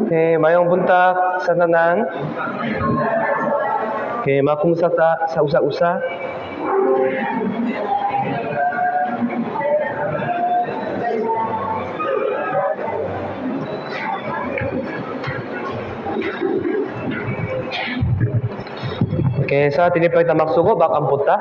Okay, mayong buntag sa tanan. Okay, makumusta ta sa usa-usa. Okay, sa tinipay ta magsugo bak ang punta.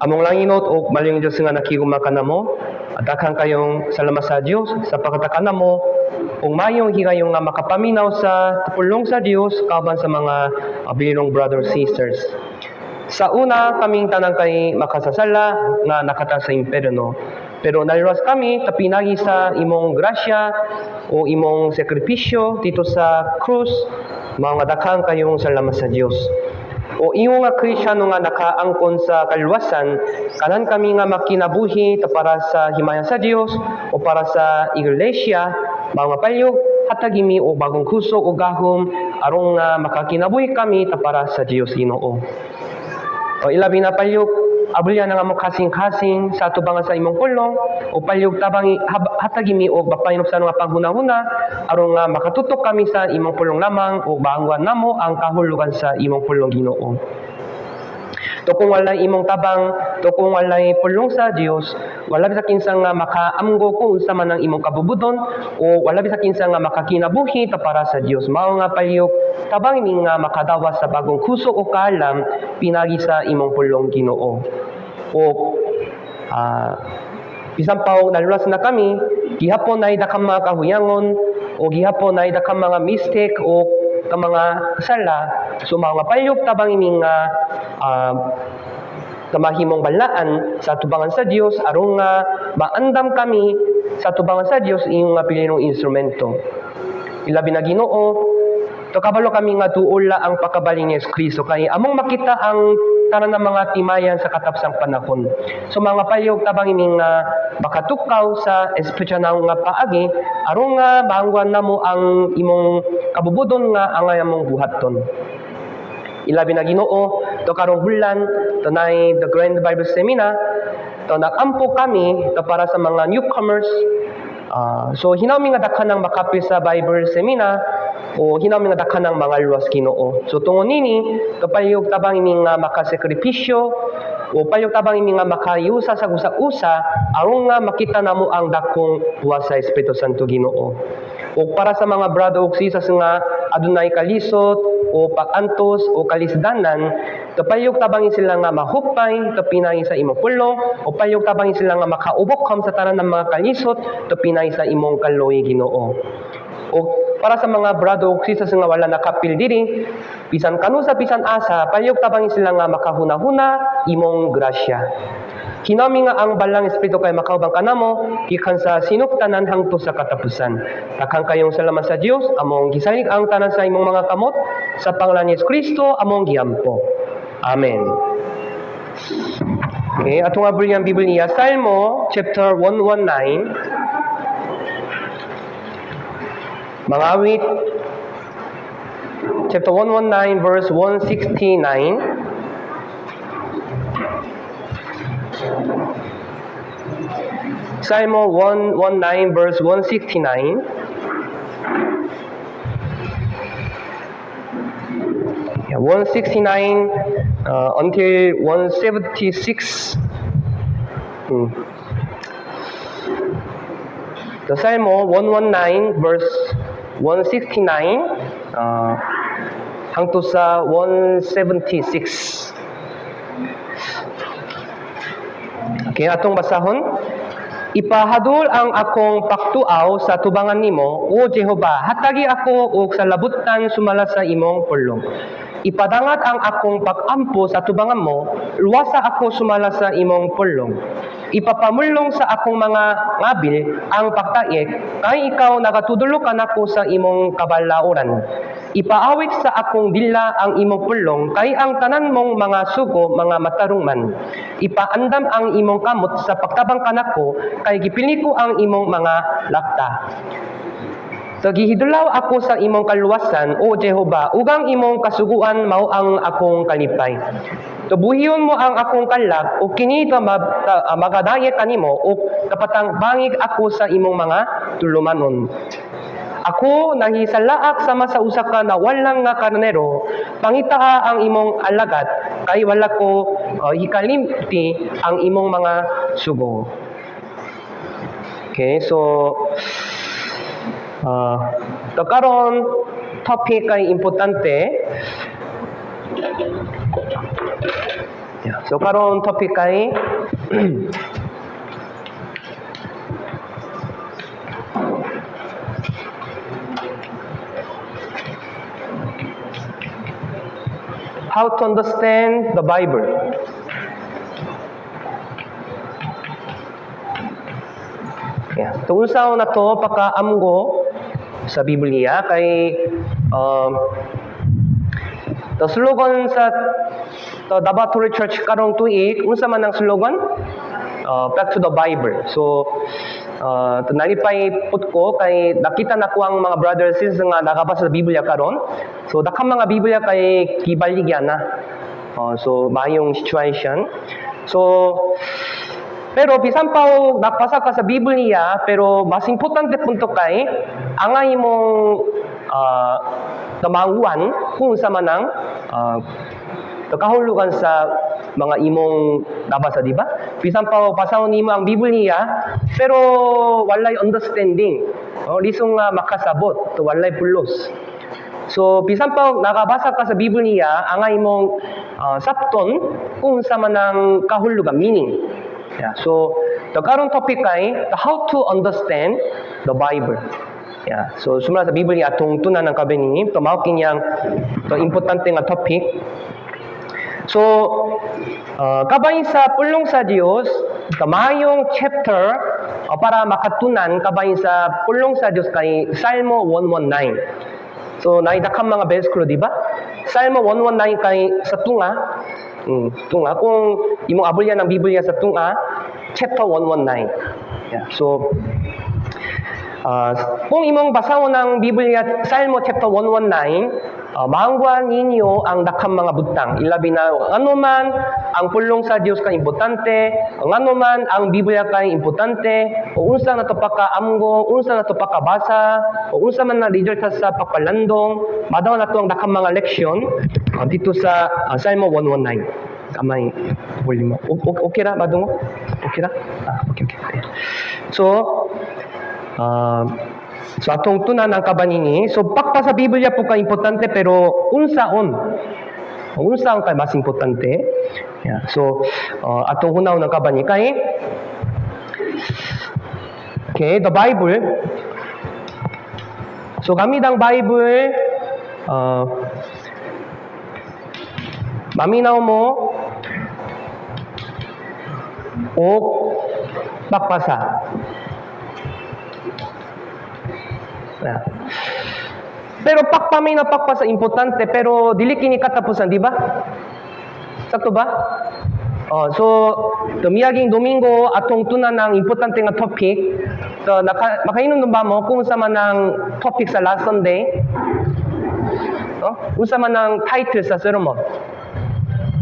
Among lang inot o maling Diyos nga nakiguma ka na mo. At akang kayong salamat sa Diyos sa pagkataka na mo. Kung mayong higayong nga makapaminaw sa pulong sa Diyos kaban sa mga bilirong brothers sisters. Sa una, kaming tanang kay makasasala nga nakata sa imperno. Pero naliwas kami tapinagi sa imong grasya o imong sakripisyo dito sa krus, mga daghang kayong salamat sa Diyos. O iyo nga Kristyano nga nakaangkon sa kaluwasan, kanan kami nga makinabuhi para sa himayan sa Dios o para sa iglesia, mga palyog, hatagimi o bagong kusog o gahom, arong nga makakinabuhi kami para sa Dios Ginoo. O ilabi na palyog, abulya na nga mo kasing-kasing sa tubangan sa imong pulong o palyog tabang hatagimi o bapaynog sa nga panghuna-huna aron nga makatutok kami sa imong pulong lamang o baangwan namo ang kahulugan sa imong pulong Ginoo. To kung walay imong tabang, to kung walay pulong sa Dios, wala bisa kinsa nga makaamgo kung unsa man ang imong kabubudon o wala bisa kinsa nga makakinabuhi para sa Dios. Mao nga palyog tabang ini nga makadawa sa bagong kusog o kaalam pinagi sa imong pulong Ginoo. O bisan pa naluwas na kami, gihapon na dakang mga kahuyangon o gihapon na dakang mga mistake o ka mga sala, so mga palyog tabang ini nga kamahimong balaan sa tubangan sa Dios aron nga maandam kami sa tubangan sa Dios iyong nga pilinong instrumento. Ilabi na Ginoo, to kabalo kami nga tuol ang pagkabaling ni Kristo kay among makita ang tanan ng mga timayan sa katapsang panahon. So mga palyog tabang ini nga makatukaw sa espiritual nga paagi aron nga maangwan namo ang imong kabubudon nga ang among buhaton. Ilabi na Ginoo, to karong bulan tunay the Grand Bible Seminar, to nakampo kami to para sa mga newcomers. So hinami nga dakhan ng makapil sa Bible Seminar o hinami nga dakhan ng mga luwas Ginoo. So tungon nini, to palyog tabang ini nga makasakripisyo o palyog tabang ini nga makayusa sa usa-usa aron nga makita namo ang dakong buwas sa Espiritu Santo Ginoo. O para sa mga brother ug sisters nga adunay kalisot o pag-antos o kalisdanan, to palyog tabangin sila nga mahupay, to pinay sa imong pulong, o palyog tabangin sila nga makaubok sa tanan ng mga kalisot, to pinay sa imong kaloy Ginoo. O para sa mga brado o sisters nga wala nakapil diri, bisan kanu sa bisan asa, palyog tabangin sila nga makahuna-huna imong grasya. Hinami nga ang balang Espiritu kay makaubang kanamo, gikan sa sinuptanan hangtod sa katapusan. Daghang kayong salamat sa Dios, among gisalig ang tanan sa imong mga kamot, sa pangalan ni Kristo among giampo. Amen. Okay, atong abulyang Biblia, Salmo chapter 119. Mga awit, chapter 119 verse 169. Salmo 119 verse 169. Yeah, 169 until 176. The Salmo 119 verse 169 hangtod sa 176. Okay, atong basahon. Ipahadul ang akong paktuaw sa tubangan nimo, O Jehova, hatagi ako og sa labutan sumala sa imong pulong. Ipadangat ang akong pag-ampo sa tubangan mo, luwasa ako sumala sa imong pulong. Ipapamulong sa akong mga ngabil ang pagtaik, kay ikaw nakatudulukan ako sa imong kabalauran. Ipaawit sa akong dila ang imong pulong, kay ang tanan mong mga sugo, mga matarungman. Ipaandam ang imong kamot sa pagtabang kanako, kay gipili ko ang imong mga lakta. So gihidulaw ako sa imong kaluwasan, O Jehova, ugang imong kasuguan mao ang akong kalipay. Tubuhion mo ang akong kalag, o kini magadayet kanimo, o kapatang bangig ako sa imong mga tulumanon. Ako nahisalaak sama sa usa ka na walang nga karnero, pangita ang imong alagad, kay wala ko hikalimti ang imong mga sugo. Okay, so karon topic kay importante. So karon topic kay how to understand the Bible. Tunsaw na to pakaamgo sa Biblia kay the slogan sa Dabaturi Church karong tuig, unsa man ang slogan? Back to the Bible. So nalipay put ko kay nakita na ko ang mga brothers and sisters nga nakabasa sa Biblia karon. So daghang mga Biblia kay kibaligyan na. So mayong situation. So pero bisan pa nakpasa ka sa Biblia, pero mas importante punto kay ang imong tamawan kung sa manang kahulugan sa mga imong nabasa, di ba? Bisan pa pasahon nimo ang Biblia, pero walay understanding. Lisong makasabot, to walay pulos. So, bisan pa nakabasa ka sa Biblia, ang imong sapton kung sa manang kahulugan, meaning. Yeah. So, the current topic ay how to understand the Bible. Yeah. So, sumula sa Biblia atong tunan ng kabining, tumaw kinyang importante nga topic. So, kabay sa pulong sa Dios, kamayong chapter para makatunan kabay sa pulong sa Dios kay Salmo 119. So, naidakang mga besko, di ba? Salmo 119 kay sa tunga, kung imong abulyan ng Biblia sa tunga, chapter 119. Yeah. So, kung imong basahon ng Biblia, Salmo chapter 119, maangguan ninyo ang dakhang mga butang. Ilabi na anuman ang pulong sa Dios kay importante, anuman ang Biblia kay importante, o unsa na to pakaamgo, unsa na to pakabasa, o unsa man na result sa pagpalandong, madaw na to ang dakhang mga leksyon dito sa Salmo 119. Kamay volume. Okay ra madungo? Okay ra? Okay. So atong tunan ang kabanini. So pakpa sa Biblia po ka importante, pero unsaon kay mas importante. Yeah. So atong hunaw ng kabani kay the Bible. So gamit ang Bible, maminaw mo o pakpasa. Yeah. Pero pakpamay na pakpasa importante, pero dili kini katapusan, di ba? Sakto ba? So tumiyaging Domingo atong tunan ng importante nga topic. So makainom ba mo kung sa man ang topic sa last Sunday? Unsa man ang title sa sermon?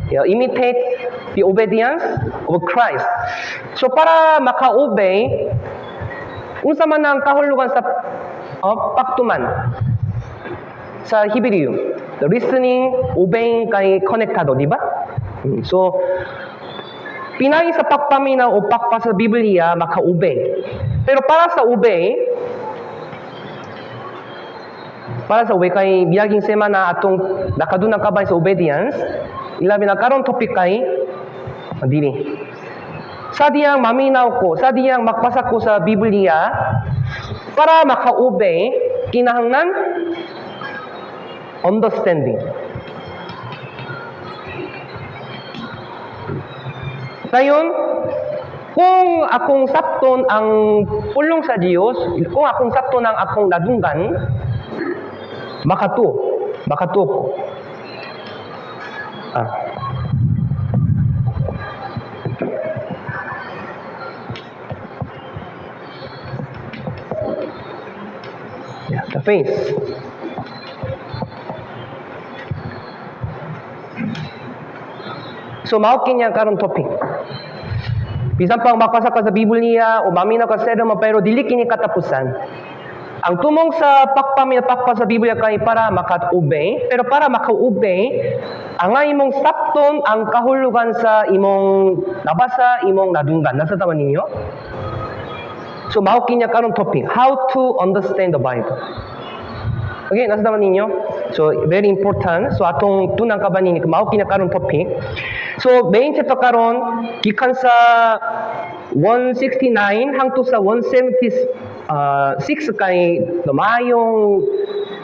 Imitate the obedience of Christ. So para maka-obey, unsa man ang kahulugan sa paktuman sa Hebrew, the listening, obeying kay konektado, di ba? So pinagi sa pakpamina o pakpa sa Biblia maka-obey. Pero para sa obey kay biyaging semana atong nakadunang kabay sa obedience, ilabi na karon topic kay dili. Sa diyang maminaw ko, sa diyang magpasa ko sa Biblia, para maka-obey, kinahanglan understanding. Ngayon, kung akong sakton ang pulong sa Diyos, kung akong sakton ang akong nadunggan, makatuo ko. Yeah. The face. So, mao kinya karon topic. Bisan pang makasa ka sa Biblia o mamina ka sa sermon pero dili kini katapusan. Ang tumong sa pakpa sa Biblia kay para maka-obey, pero para maka-obey, ang imong sapton ang kahulugan sa imong nabasa, imong nadunggan. Nasa tama ninyo? So, mao kinya karon topic, how to understand the Bible. Okay, nasa tama ninyo? So, very important. So, atong tunang kabanin, mao kinya karon topic. So, main chapter karon gikan sa 169 hangtod sa 176 kay mayong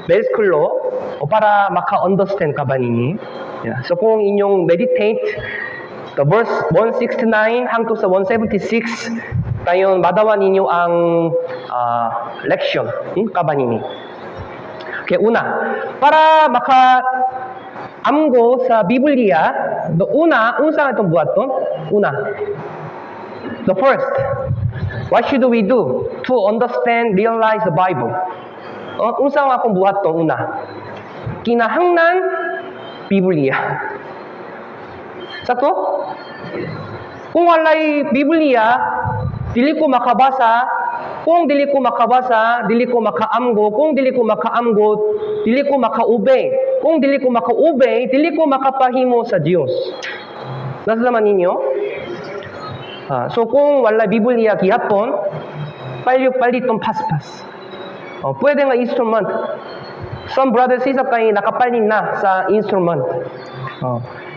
bersikulo o para maka-understand ka ba ninyo? Yeah. So, kung inyong meditate the verse 169 hangtod sa 176 kayon madawa ninyo ang lection ka ba ninyo? Okay, una, para maka-amgo sa Biblia, unsa itong buhat to? Una, the first, what should we do to understand, realize the Bible? Unsa nga akong buhat to? Una, kinahanglan Biblia. Sa to, kung walay Biblia, dili ko makabasa. Kung dili ko makabasa, dili ko makaamgo. Kung dili ko makaamgo, dili ko maka-obey. Kung dili ko maka-obey, dili ko makapahimo sa Dios. Nasa naman ninyo? So kung wala Biblia gihapon, palit tong paspas. Pwede nga instrument. Some brothers sisters kay nakapalin na sa instrument.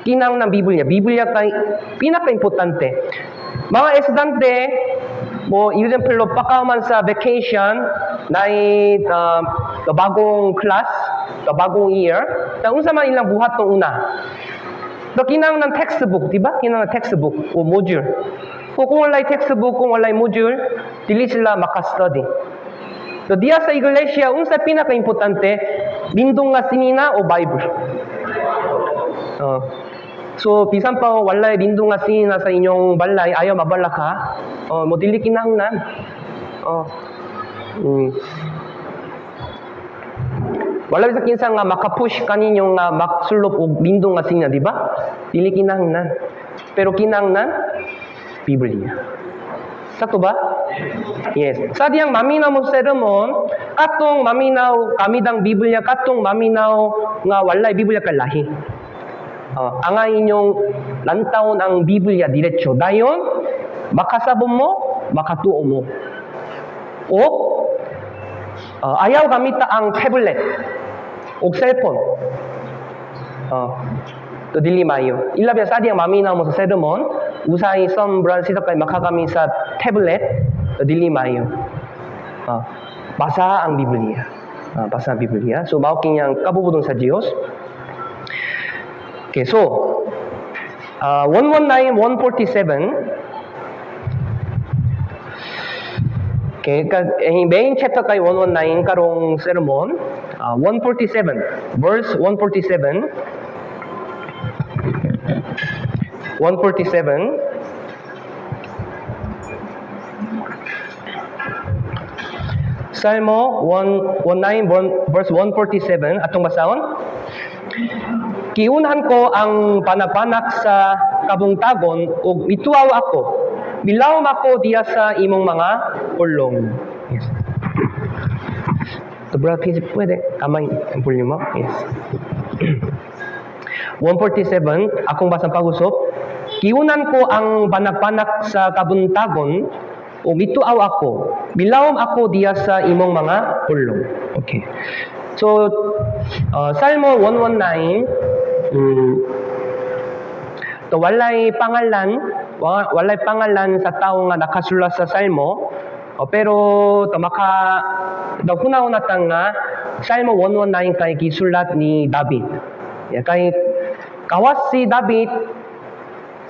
Kinang ng Biblia. Biblia kay pinaka-importante. Mga estudyante, mo example pakaman sa vacation na the bagong class, the bagong year, na unsa man ilang buhat tong una. So kinang ng textbook, di ba? Kinang ng textbook o module. Kung walay textbook, kung walay module, dili sila maka-study. So diya sa iglesia, unsa pinaka-importante, bindong nga sinina o Bible. So, bisan pa walay bindong nga sinina sa inyong balay, ayaw mabala ka, mo dili kinahanglan. Wala sa kinsa nga makapush kaninyo nga maksulop og bindong nga sinina, di ba? Dili kinahanglan. Pero kinahanglan Biblia. Sa to ba? Yes. Sa diyang maminaw mo sermon, katong maminaw kamidang Biblia, katong maminaw nga walay Biblia kalahi. Ang inyong lantawon ang Biblia diretso. Dayon, makasabom mo, makatuo mo. O, ayaw gamita ang tablet o cellphone. To dili mayo. Ilabi sa diyang maminaw mo sa sermon, usay some branches kay makagamit sa tablet, to dili mayo. Basa ang Biblia. Basa ang Biblia. So, mao kinyang kabubudon sa Dios. Okay, so 119, 147. Okay, main chapter kay 119 karong sermon, 147, verse 147. 147. Salmo 119 verse 147 atong basahon. Kiunhan ko ang panapanak sa kabungtagon ug mituaw ako. Bilawom ako diya sa imong mga pulong. Yes. So, brother, please, pwede kamay ang pulong mo? Yes. 147, akong basang pag-usop. Kiunan ko ang panapanak sa kabuntagon o mituaw ako. Bilawom ako diya sa imong mga pulong. Okay. So, Salmo 119, to walay pangalan sa tawo nga nakasulat sa Salmo, pero to hunahuna nga Salmo 119 kay gisulat ni David. Kay kawas si David,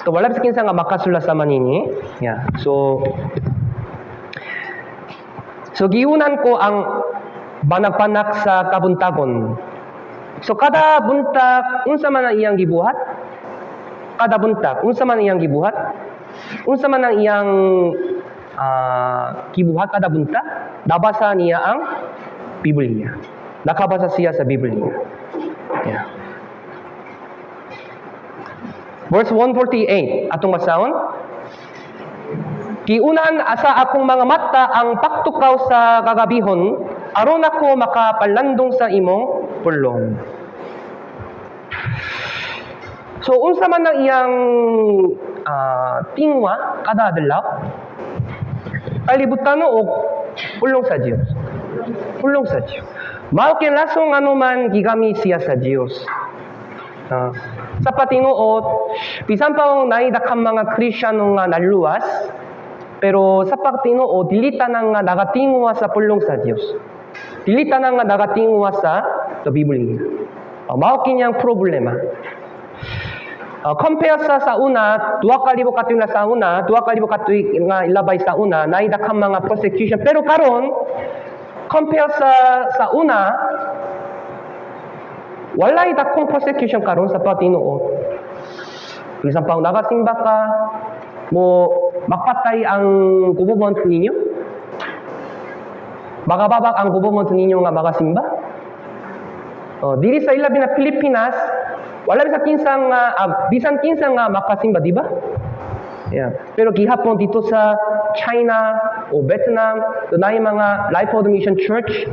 to wala sa kinsa nga makasulat sa manini. So giunan ko ang banagpanak sa kabuntagon. So kada buntag unsa man ang iyang gibuhat? Kada buntag unsa man ang iyang gibuhat? Unsa man ang iyang gibuhat kada buntag? Nabasa niya ang Biblia. Nakabasa siya sa Biblia. Yeah. Verse 148, atong basahon. Kiunan asa akong mga mata ang paktukaw sa kagabihon, aron ako makapalandong sa imong pulong. So, unsa man ang iyang tingwa kada adlaw? Kalibutan o pulong sa Dios. Pulong sa Dios. Mao kinlasong anuman gigami siya sa Dios. Sa patinuot, bisan pa naidakang mga Kristiyano nga naluwas, pero sa patinuot, dilita nang nagatingwa sa pulong sa Dios. Dilita nang nagatingwa sa Biblia. Mao kinyang problema. Compare sa una, 2,000 katuig na sa una, 2,000 katuig nga ilabay sa una, naidakang mga persecution. Pero karon, compare sa una, walay dakong persecution karon sa patinuot. Bisan pa nagasimba ka, mo makatay ang government ninyo? Magababak ang government ninyo nga magasimba? Diri sa ilabi na Pilipinas, wala sa kinsang bisan kinsang makasimba, di ba? Yeah. Pero gihapon dito sa China o Vietnam, dunay mga Life of the Mission Church,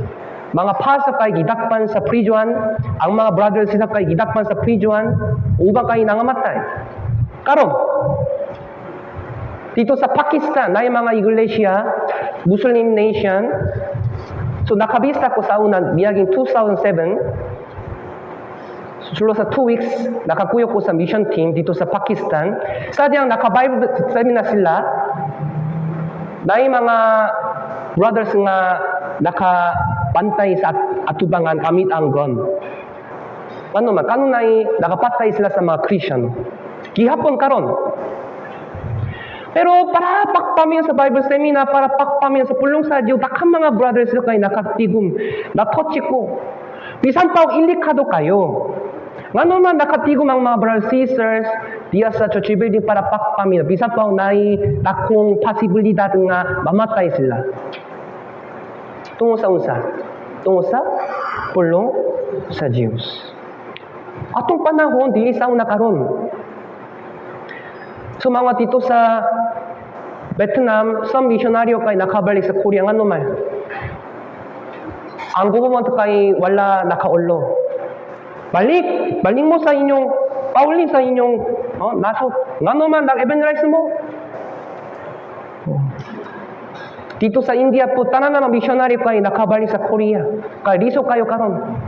mga pastor kay gidakpan sa prison, ang mga brothers sila kay gidakpan sa prison, ubang kay nangamatay. Karon, dito sa Pakistan, na mga iglesia, Muslim nation, so nakabista ko sa una, biyaging 2007, sulo sa 2 weeks, nakakuyo ko sa mission team dito sa Pakistan. Sadyang naka-Bible seminar sila, na mga brothers nga nakapantay sa atubangan kamit ang gun. Ano man, kanunay nakapatay sila sa mga Christian. Gihapon karon. Pero para pakpamin sa Bible seminar, para pakpamin sa pulong sa Diyo, dakang mga brothers sila kay nakatigom, nakotsi ko. Bisan pa ilikado kayo. Nga naman nakatigom ang mga brothers sisters diya sa church building para pakpamin. Bisan pa nai dakong posibilidad nga mamatay sila. Tungo sa unsa? Tungo sa pulong sa Diyos. Atong panahon, dili sa una karon. So mga dito sa Vietnam, some missionaryo kay nakabalik sa Korea nga naman. Ang government kay wala nakaulo. Balik mo sa inyong, paulin sa inyong, nasot. Nga naman, nag-evangelize mo. Dito sa India po, tanan na mga missionary kay nakabalik sa Korea. Kaya riso kayo karon.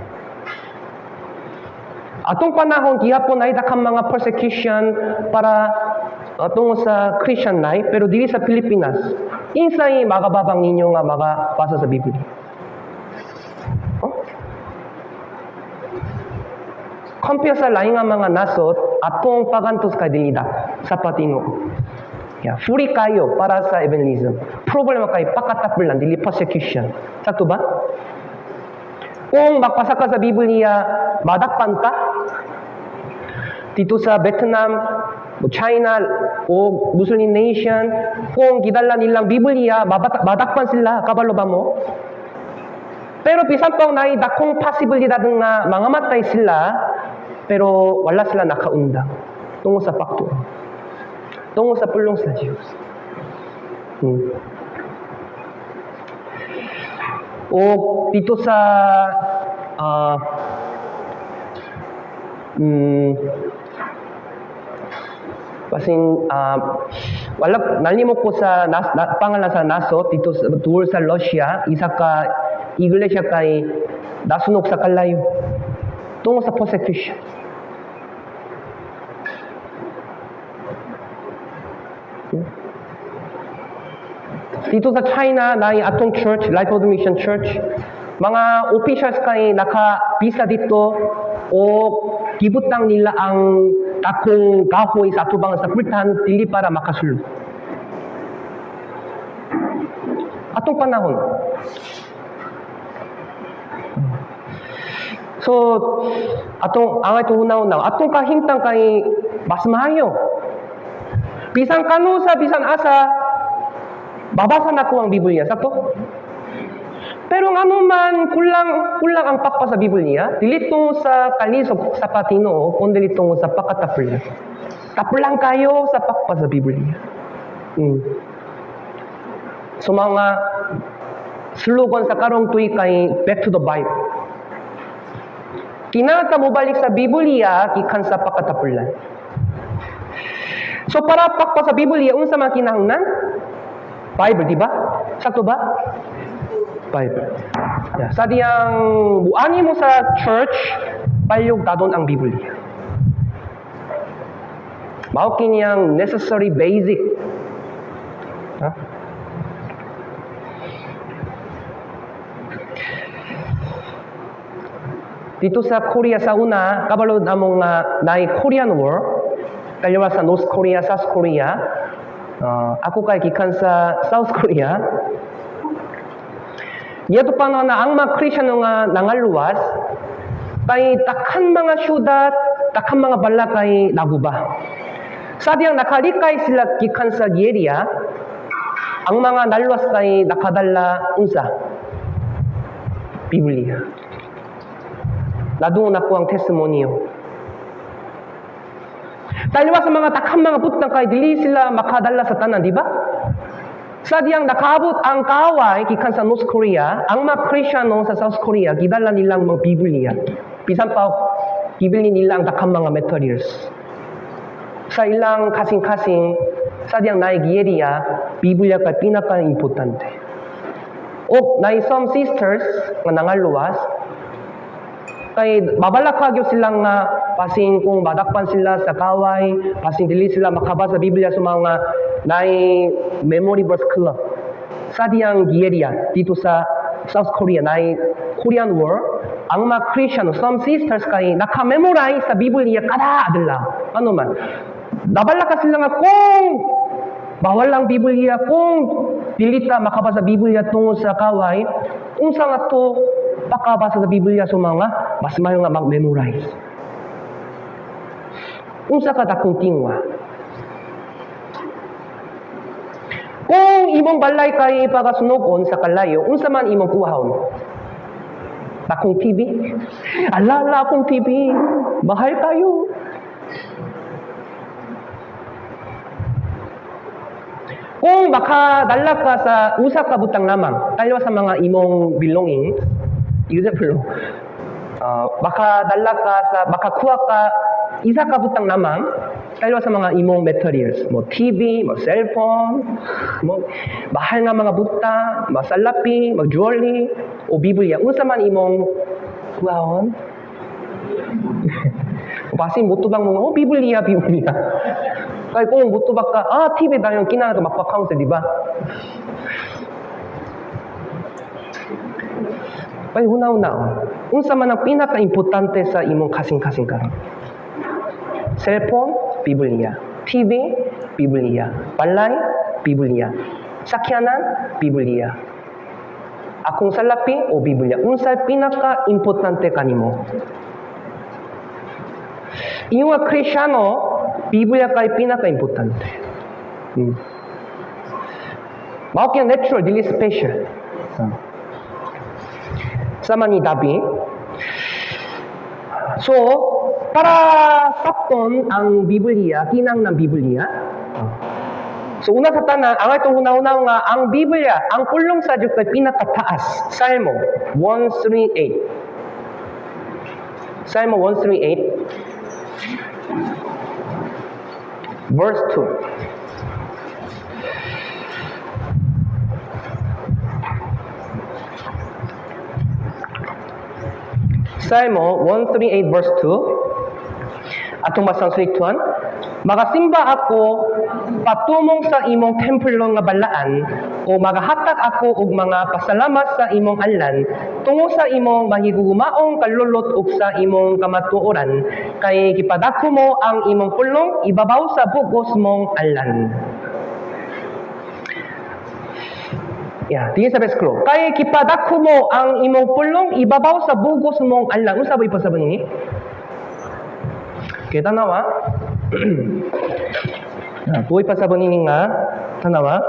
Atong panahon, gihapon ay dakang mga persecution para tungo sa Christian life, pero dili sa Pilipinas, insay magababang ninyo nga makapasa sa Biblia. Compare sa lain nga mga nasot, atong pagantos kay dilida sa patino. Yeah, free kayo para sa evangelism. Problema kay pakatapulan, dili persecution. Sakto ba? Kung magpasa ka sa Biblia, madakpan ka. Dito sa Vietnam, o China, o Muslim nation, kung gidala nilang Biblia, madakpan sila, kabalo ba mo? Pero bisan pa na dakong posibilidad nga mangamatay sila, pero wala sila nakaundang. Tungo sa pakto. Tungo sa pulong sa Diyos. O dito sa wala nalimot ko sa pangalan sa nasot dito sa tour sa Russia, isa ka iglesia kay nasunog sa kalayo tungo sa persecution. Dito sa China, na atong church, Life of the Mission Church, mga officials kay nakabisa dito o gibutang nila ang takong kahoy sa atubang sa Britain, dili para makasulod. Atong panahon. So, ang itong hunaw-hunaw, atong kahintang kay mas mahayo. Bisan kanusa, bisan asa, babasa na ko ang Biblia. Sakto? Pero nga naman, kulang ang pakpa sa Biblia, dili tungo sa kalisok sa Patino, kundi dili tungo sa pakatapul. Tapul lang kayo sa pakpa sa Biblia. So mga slogan sa karong tuig kay Back to the Bible. Kinata mo balik sa Biblia, kikan sa pakatapulan. So para pakpa sa Biblia, unsa man kinahanglan? Bible, di ba? Sakto ba? Bible. Yeah. Sa diyang buani mo sa church, palyog dadon ang Biblia. Mao kinyang necessary basic. Ha? Dito sa Korea sa una, kabalo namong naay Korean War, kaliwa sa North Korea, South Korea. Ako kay gikan sa South Korea. Yato pa na ang mga Kristiyano nga nangaluwas, kay takhan mga syudad, takhan mga bala kay naguba. Sa diyang nakalikay sila gikan sa Geria, ang mga naluwas kay nakadala unsa? Biblia. Ladung na ko ang testimonyo. Taliwa sa mga takang mga butang kay dili sila makadala sa tanan, di ba? Sa diyang nakaabot ang kaway gikan sa North Korea, ang mga Kristiyano sa South Korea gidala nilang mga Biblia. Bisan pa gibili nila ang takang mga materials. Sa ilang kasing-kasing sa diyang naigiyeriya, Biblia kay pinaka-importante. O na some sisters nga nangaluwas, kay babalakagyo silang pasing kung madakpan sila sa kaway, pasing dili sila makabasa sa Biblia sa mga naay memory verse club. Sa diyang Geria, dito sa South Korea, naay Korean War, ang mga Christian, some sisters kay naka-memorize sa Biblia kada adlaw. Ano man. Nabalaka sila nga kung bawal lang Biblia, kung dilita makabasa sa Biblia tungod sa kaway, unsa nga to pakabasa sa Biblia sa mga mas mayo nga mag-memorize. Unsa ka takong tingwa? Kung imong balay kay pagasunogon sa kalayo, unsa man imong kuhawon? Takong TV? Alala akong TV. Mahal kayo. Kung makadala ka sa usa ka butang lamang, tayo sa mga imong belongings, example, makakuha ka isa ka butang lamang, tayo sa mga imong materials, mo TV, mo cellphone, mo bahal nga mga buta, masalapi, mag jewelry, o Biblia. Unsa man imong kuhawon? Kasi mutubang mo, Biblia. Kaya kung mutubang ka, TV ba yung kinahanglan magpa-counsel, di ba? Kaya una-una, unsa man ang pinaka-importante sa imong kasing-kasing karon? Cellphone, Biblia. TV, Biblia. Balay, Biblia. Sakyanan, Biblia. Akong salapi o Biblia. Unsa pinaka-importante kanimo? Iyong mga Kristiyano, Biblia kay pinaka-importante. Mao kaya natural, dili special. Sama ni David. So, para sakton ang Biblia, kinang ng Biblia. So, una sa tanan, ang itong una-una nga, ang Biblia, ang pulong sa Diyos ay pinakataas. Salmo 138. Salmo 138, verse 2. Salmo 138 verse 2. Atong masang suliktuan, magasimba ako patumong sa imong templo nga balaan o magahatag ako og mga pasalamat sa imong anlan tungo sa imong mahigugumaong kalulot ug sa imong kamatuoran kay gipadako mo ang imong pulong ibabaw sa bugos mong anlan. Tingin sa beskro. Kay kipadako mo ang imong pulong ibabaw sa bugos mong anlan. Unsa ba ipasabot ni? Kita nawa. Tuoy pasabot ni nga tanawa.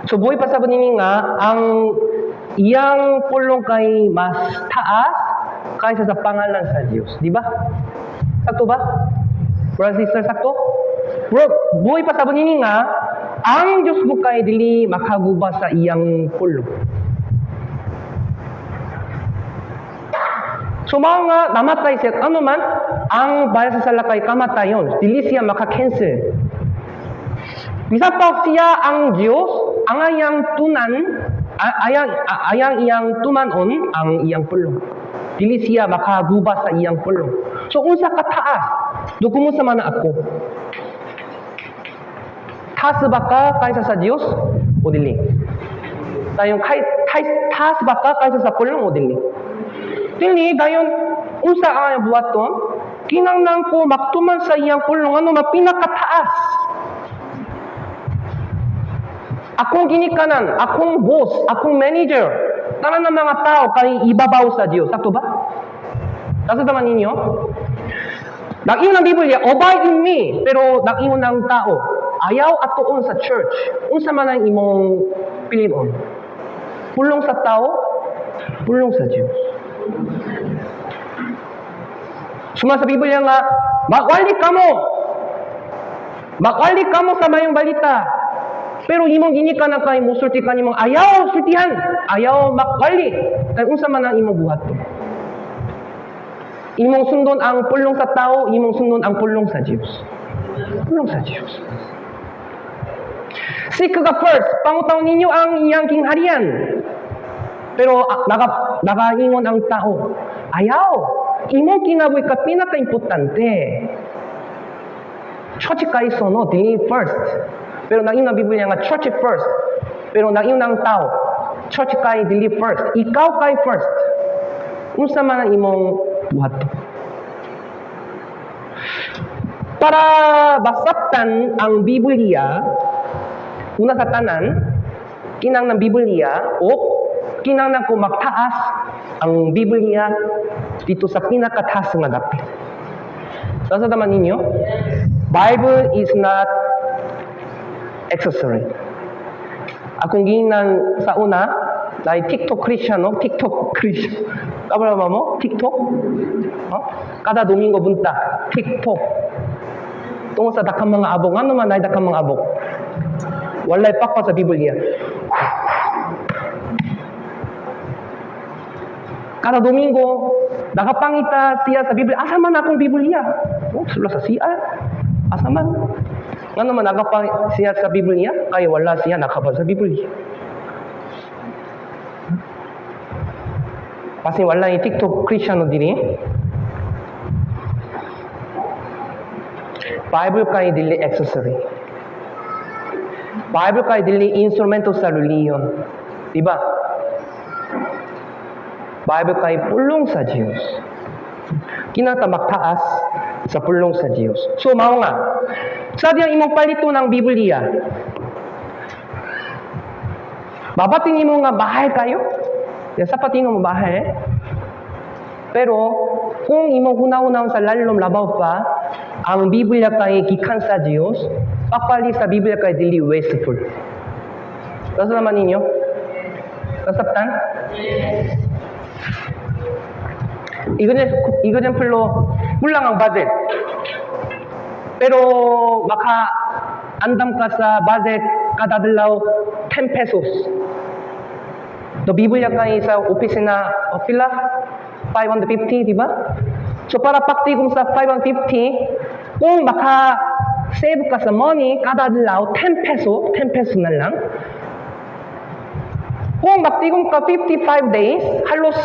So buhay pa sa nini nga, ang iyang pulong kay mas taas kaysa sa pangalan sa Diyos. Di ba? Sakto ba? Brother, sister, sakto? Bro, buhay pa sa nini nga, ang Diyos mo kay dili makaguba sa iyang pulong. So mga namatay siya, ano man, ang bayad sa salakay kamatayon, dili siya maka-cancel. Bisa pa siya ang Diyos, ang ayang tunan, ayang iyang tumanon ang iyang pulong. Dili siya makaguba sa iyang pulong. So unsa ka taas, dugo mo sa mana ako. Taas ba ka kaysa sa Diyos o dili? Dayon taas ba ka kaysa sa pulong o dili? Dili, dayon, unsa ang buhaton? Kinangnan ko maktuman sa iyang pulong, ano mapinakataas. Akong ginikanan, akong boss, akong manager, tanan ng mga tao kay ibabaw sa Diyos. Sakto ba? Sakto naman ninyo? Nag-ingon ng Biblia, obey in me, pero nag-ingon ng tao, ayaw atoon sa church. Unsa man ang imong pilion? Pulong sa tao, pulong sa Diyos. Suma sa Biblia nga, makwali ka mo sa mayong balita. Pero imong ginika na kay musulti ka nimong ayaw sultihan, ayaw makwali. Kay unsa man ang imong buhat to? Imong sundon ang pulong sa tao, imong sundon ang pulong sa Dios. Pulong sa Dios. Seek ka first, pangutaw ninyo ang iyang kingharian. Pero nakaingon ang tao, ayaw, imong kinabuhi ka pinaka-importante. Church kaiso, no? Dili first. Pero nang inang Biblia nga, church first. Pero nang inang tao, church kay dili first. Ikaw kay first. Unsa man ang imong buhat. Para basaktan ang Biblia, una sa tanan, kinang ng Biblia, o kinanglan ko magtaas ang Biblia dito sa pinakataas nga dapit. Sasa naman ninyo? Bible is not accessory. Akong ginan sa una, dahil TikTok Christian, no? TikTok Christian. Kabala mo? TikTok? Huh? Kada Domingo bunta, TikTok. Tungkol sa dakang mga abog. Ano man ay dakang mga abog? Walay pakpa sa Biblia. Kada Domingo, nakapangita siya sa Biblia. Asa man akong Biblia? Oh, sula sa CR. Asa man? Nga naman nakapang siya sa Biblia? Kaya wala siya nakapang sa Biblia. Kasi wala yung TikTok Christian din eh. Bible kay dili accessory. Bible kay dili instrumento sa reliyon. Diba? Bible kay pulong sa Diyos. Kinata magtaas sa pulong sa Diyos. So, mao nga. Sa diyang imong palito ng Biblia, babating imo nga bahay kayo. Yan sa pating mo bahay. Pero, kung imong hunaw-hunaw sa lalom labaw pa, ang Biblia kay gikan sa Diyos, papali sa Biblia kay dili wasteful. Kasi naman ninyo? Nasabtan? Example, kulang ang budget. Pero baka andam ka sa budget kada adlaw 10 pesos. Do Biblia kay sa opisina o pila 550, di ba? So para paktigom sa 550, kung baka save ka sa money kada adlaw 10 peso na lang. Kung maktigom ka 55 days, halos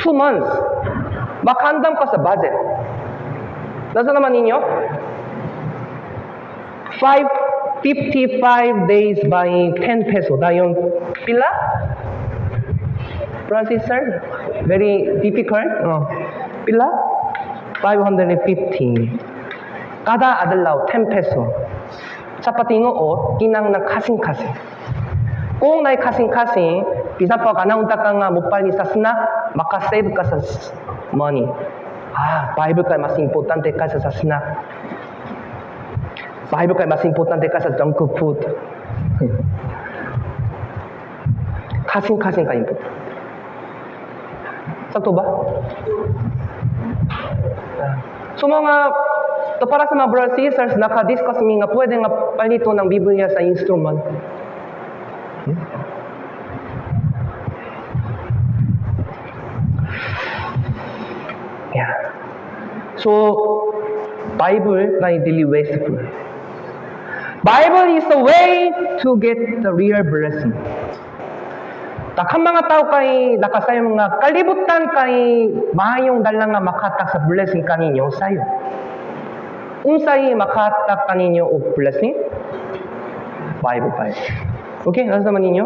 2 months. Makandam ka sa budget. Nasa naman ninyo? 55 days by 10 peso. Dayon, pila? Francis, sir? Very difficult. Oh. Pila? 550. Kada adlaw, 10 peso. Sa patingo o, kinang na kasing-kasing. Kung na'y kasing-kasing, bisa pa ka naunta ka nga mupali sa snack, makasave ka sa money. Bible kay mas importante kaysa sa snack. Bible kay mas importante kaysa junk food. Kasing-kasing kayo po. Sakto ba? So para sa mga brothers and sisters, naka-discuss mi nga pwede nga palito ng Biblia sa instrument. Yeah. So, Bible na dili wasteful. Bible is the way to get the real blessing. Takang mga tao kay nakasayo mga kalibutan kay mahayong dalang nga makatak sa blessing kaninyo sayo. Unsay makatak kaninyo og blessing? Bible. Okay, nasa naman ninyo?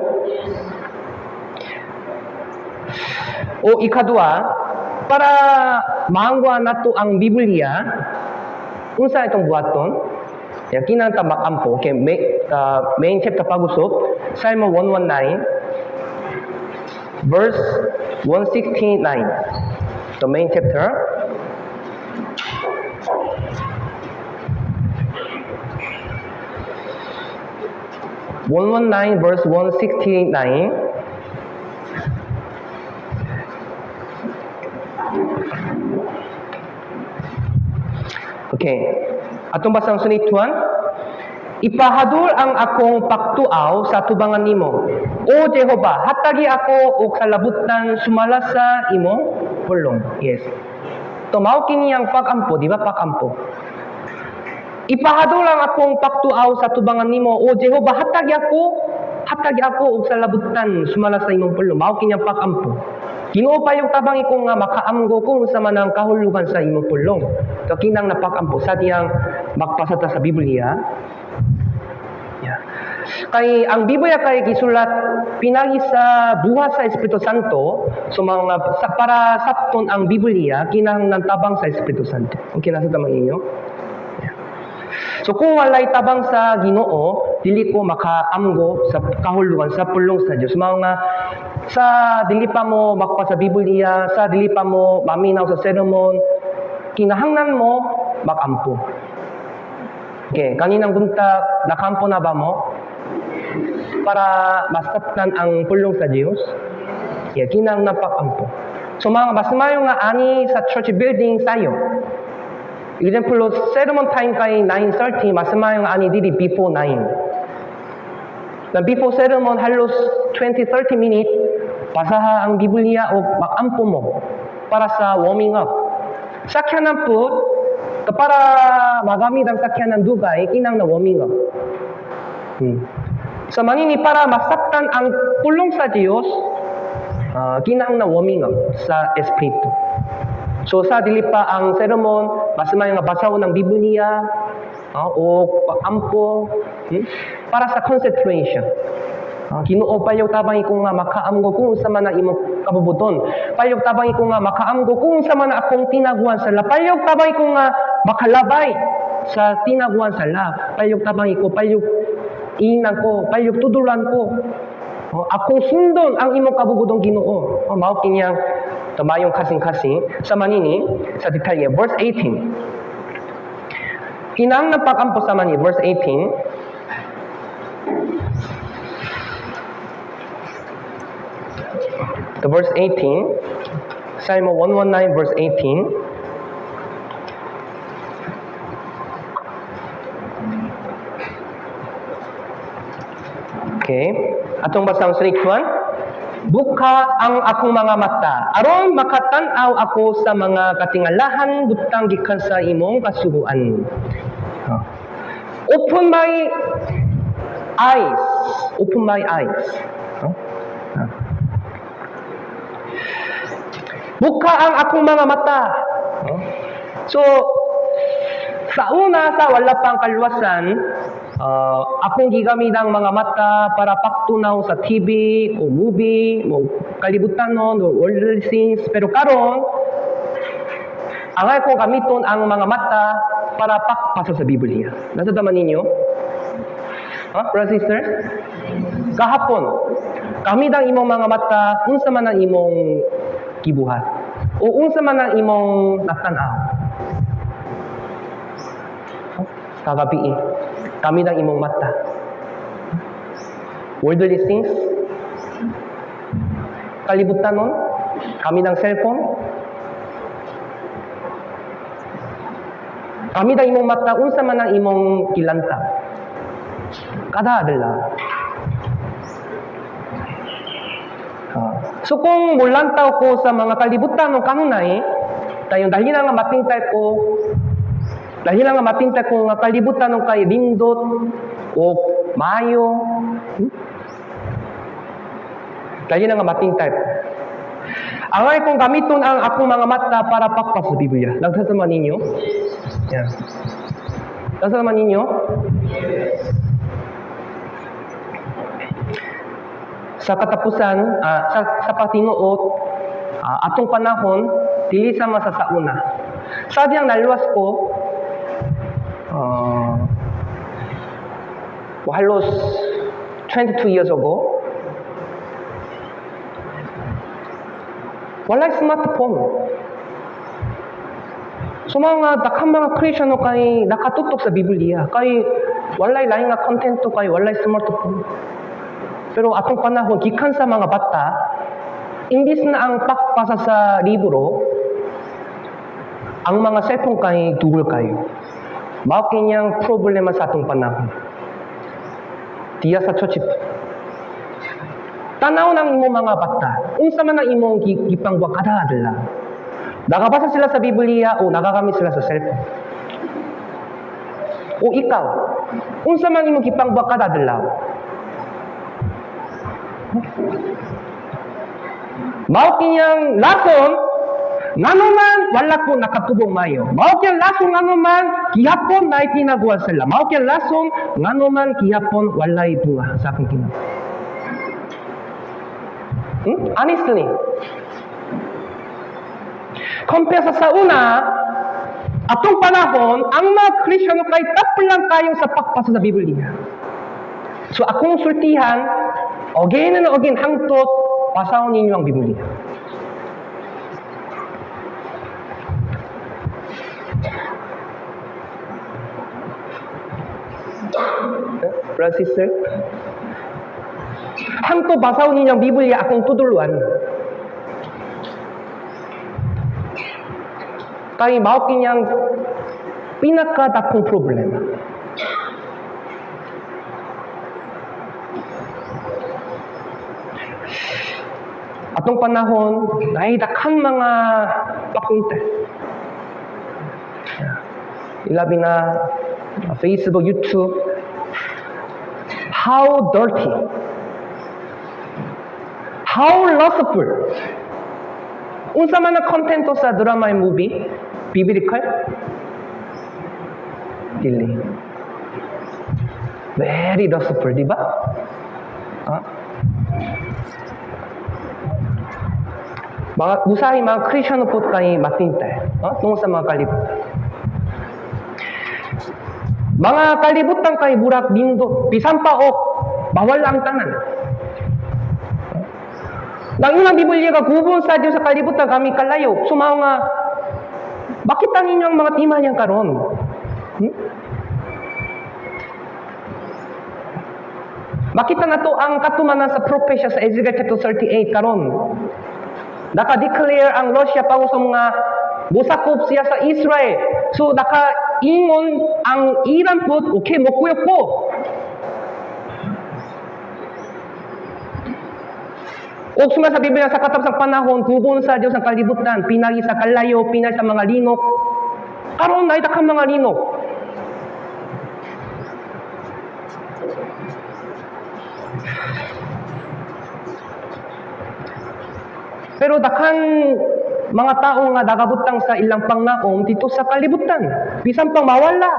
O ikadua, para maangwa nato ang Biblia, unsa itong buhaton? Kinang tamak-ampo, okay, main chapter pag-usop, Psalm 119, verse 169. The main chapter. verse 169. Okay. Atong basang sunituan. Ipahadul ang akong paktuaw sa tubangan nimo. O Jehova, hatagi ako og kalabutan sumala sa imo pulong. Yes. Tumaw kini ang pagampo, di ba pagampo? Ipahadul ang akong paktuaw sa tubangan nimo. O Jehova, hatagi ako og kalabutan sumala sa imong pulong. Mao kini ang pagampo. Ginoo pa yung tabang iko nga makaamgo kung sa manang kahulugan sa imong pulong. So kinang napakampo sa tiyang magpasata sa Biblia. Yeah. Kay ang Biblia kay gisulat pinagi sa buhat sa Espiritu Santo, so para sapton ang Biblia kinang nantabang sa Espiritu Santo. Okay na sa tamang inyo? Yeah. So kung walay tabang sa Ginoo, dili ko makaamgo sa kahulugan sa pulong sa Dios. Mga sa dili pa mo makpa sa Biblia, sa dili pa mo maminaw sa sermon, kinahanglan mo makampo. Okay, kaninang gunta nakampo na ba mo para masaptan ang pulong sa Dios? Yeah, kinang napakampo. So mga basmayo nga ani sa church building sayo. Example, sermon time kay 9:30, masmayo nga ani dili before 9. Na before sermon halos 20-30 minutes basaha ang Biblia o makampo mo para sa warming up. Sakyanan po, para magamit ang sakyanan dugay, kinang na warming up. Sa manini, para masaktan ang pulong sa Diyos, kinang na warming up sa Espiritu. So sa dili pa ang sermon, basta nga basaw ng Biblia, o pakampo, para sa concentration. Ginoo payog tabang iko nga makaamgo kung sa man imong kabubuton. Payog tabang iko nga makaamgo kung sa man akong tinaguan sa la. Payog tabang iko nga makalabay sa tinaguan sa la. Payog tabang iko, payog inang ko, payog tudulan ko. Akong sundon ang imong kabubutong Ginoo. Mao kinyang tamayong kasing-kasing sa manini sa detalye. Verse 18. Hinang napakampo sa manini, verse 18. The verse 18, Psalm 119 verse 18. Okay. Atong basang sunituan. Buka ang akong mga mata, aron makatan-aw ako sa mga katingalahan butang gikan sa imong kasuguan. Open my eyes. Open my eyes. Buka ang akong mga mata. So, sa una, sa wala pang kaluwasan, akong gigamit ang mga mata para paktunaw sa TV o movie, o kalibutan o worldly things. Pero karon, ang akong gamiton ang mga mata para pakpasa sa Biblia. Nasa daman ninyo? Brothers and sisters? Kahapon, gamit ang imong mga mata, unsa man ang imong gibuhat o unsa man ang imong natanaw. Kagabi, gamit ang imong mata. Worldly things, kalibutan nun, kami ng cellphone, kami ng imong mata, unsa man ang imong kilanta. Kada adala. So kung mulantaw ko sa mga kalibutan ng kanunay, tayo dahil na nga matintay ko nga kalibutan ng kay lindot o mayo, dahil na nga matintay ko. Angay kong gamiton ang akong mga mata para pakpas sa Biblia. Nagsasama ninyo? Yan. Nagsasama ninyo? Sa katapusan, sa patinuot, atong panahon, dili sa masasauna. Sadyang naluwas ko, halos 22 years ago, walay smartphone. So mga dakang mga Kristiyano kay nakatutok sa Biblia, kay walay lain nga kontento, kay walay smartphone. Pero atong panahon, gikan sa mga bata, imbis na ang pakpasa sa libro, ang mga cellphone kay dugol kayo. Mao kinyang problema sa atong panahon. Diya sa church. Tanaw ng imong mga bata, unsa man ang imong gipangwa kada adlaw. Nakabasa sila sa Biblia o nagagamit sila sa cellphone. O ikaw, unsa man imong gipangwa kada adlaw. Mao kinyang lason nganuman wala ko nakatubong mayo. Mao kinyang lason nganuman gihapon na itinagwa sila. Mao kinyang lason nganuman gihapon walay bunga sa akong kinabang. Honestly, compare sa una, atong panahon, ang mga Kristiyano kay taplang kayo sa pakpasa sa Biblia. So akong sultihan, again and again, hangtot, pasahon ninyo ang Biblia. Brother, sister, hangtot, pasahon ninyo ang Biblia, akong tuduluan. Kay mao kinyang pinakadakong problema. Atong panahon, ay daghang mga pakunte. Ilabi na Facebook, YouTube. How dirty. How lustful. Unsa man na kontento sa drama and movie? Biblical? Dili. Very lustful, di ba? Mga usahay, mga Kristiyano po kayo matintay. Tungkol sa mga kalibutan. Mga kalibutan kay burak bindo. Bisan pa o, bawal ang tanan. Nang ilang Biblia ka gubon sa Diyos sa kalibutan kami kalayo. Sumaw nga, bakit ang inyong mga tima niyang karon? Bakit na to ang katumanan sa propesya sa Ezekiel chapter 38 karon? Naka-declare ang Lord siya pang sa mga busakop siya sa Israel. So naka-ingon ang Iran po, okay, mukuyok po. O suma sa Biblia sa katapos ng panahon, gubon sa Diyos ang kalibutan, pinari sa kalayo, pinari sa mga linok. Karon na itakang mga linok. Pero dakan mga tao nga nagabutang sa ilang pangnaong dito sa kalibutan. Bisan pang mawala.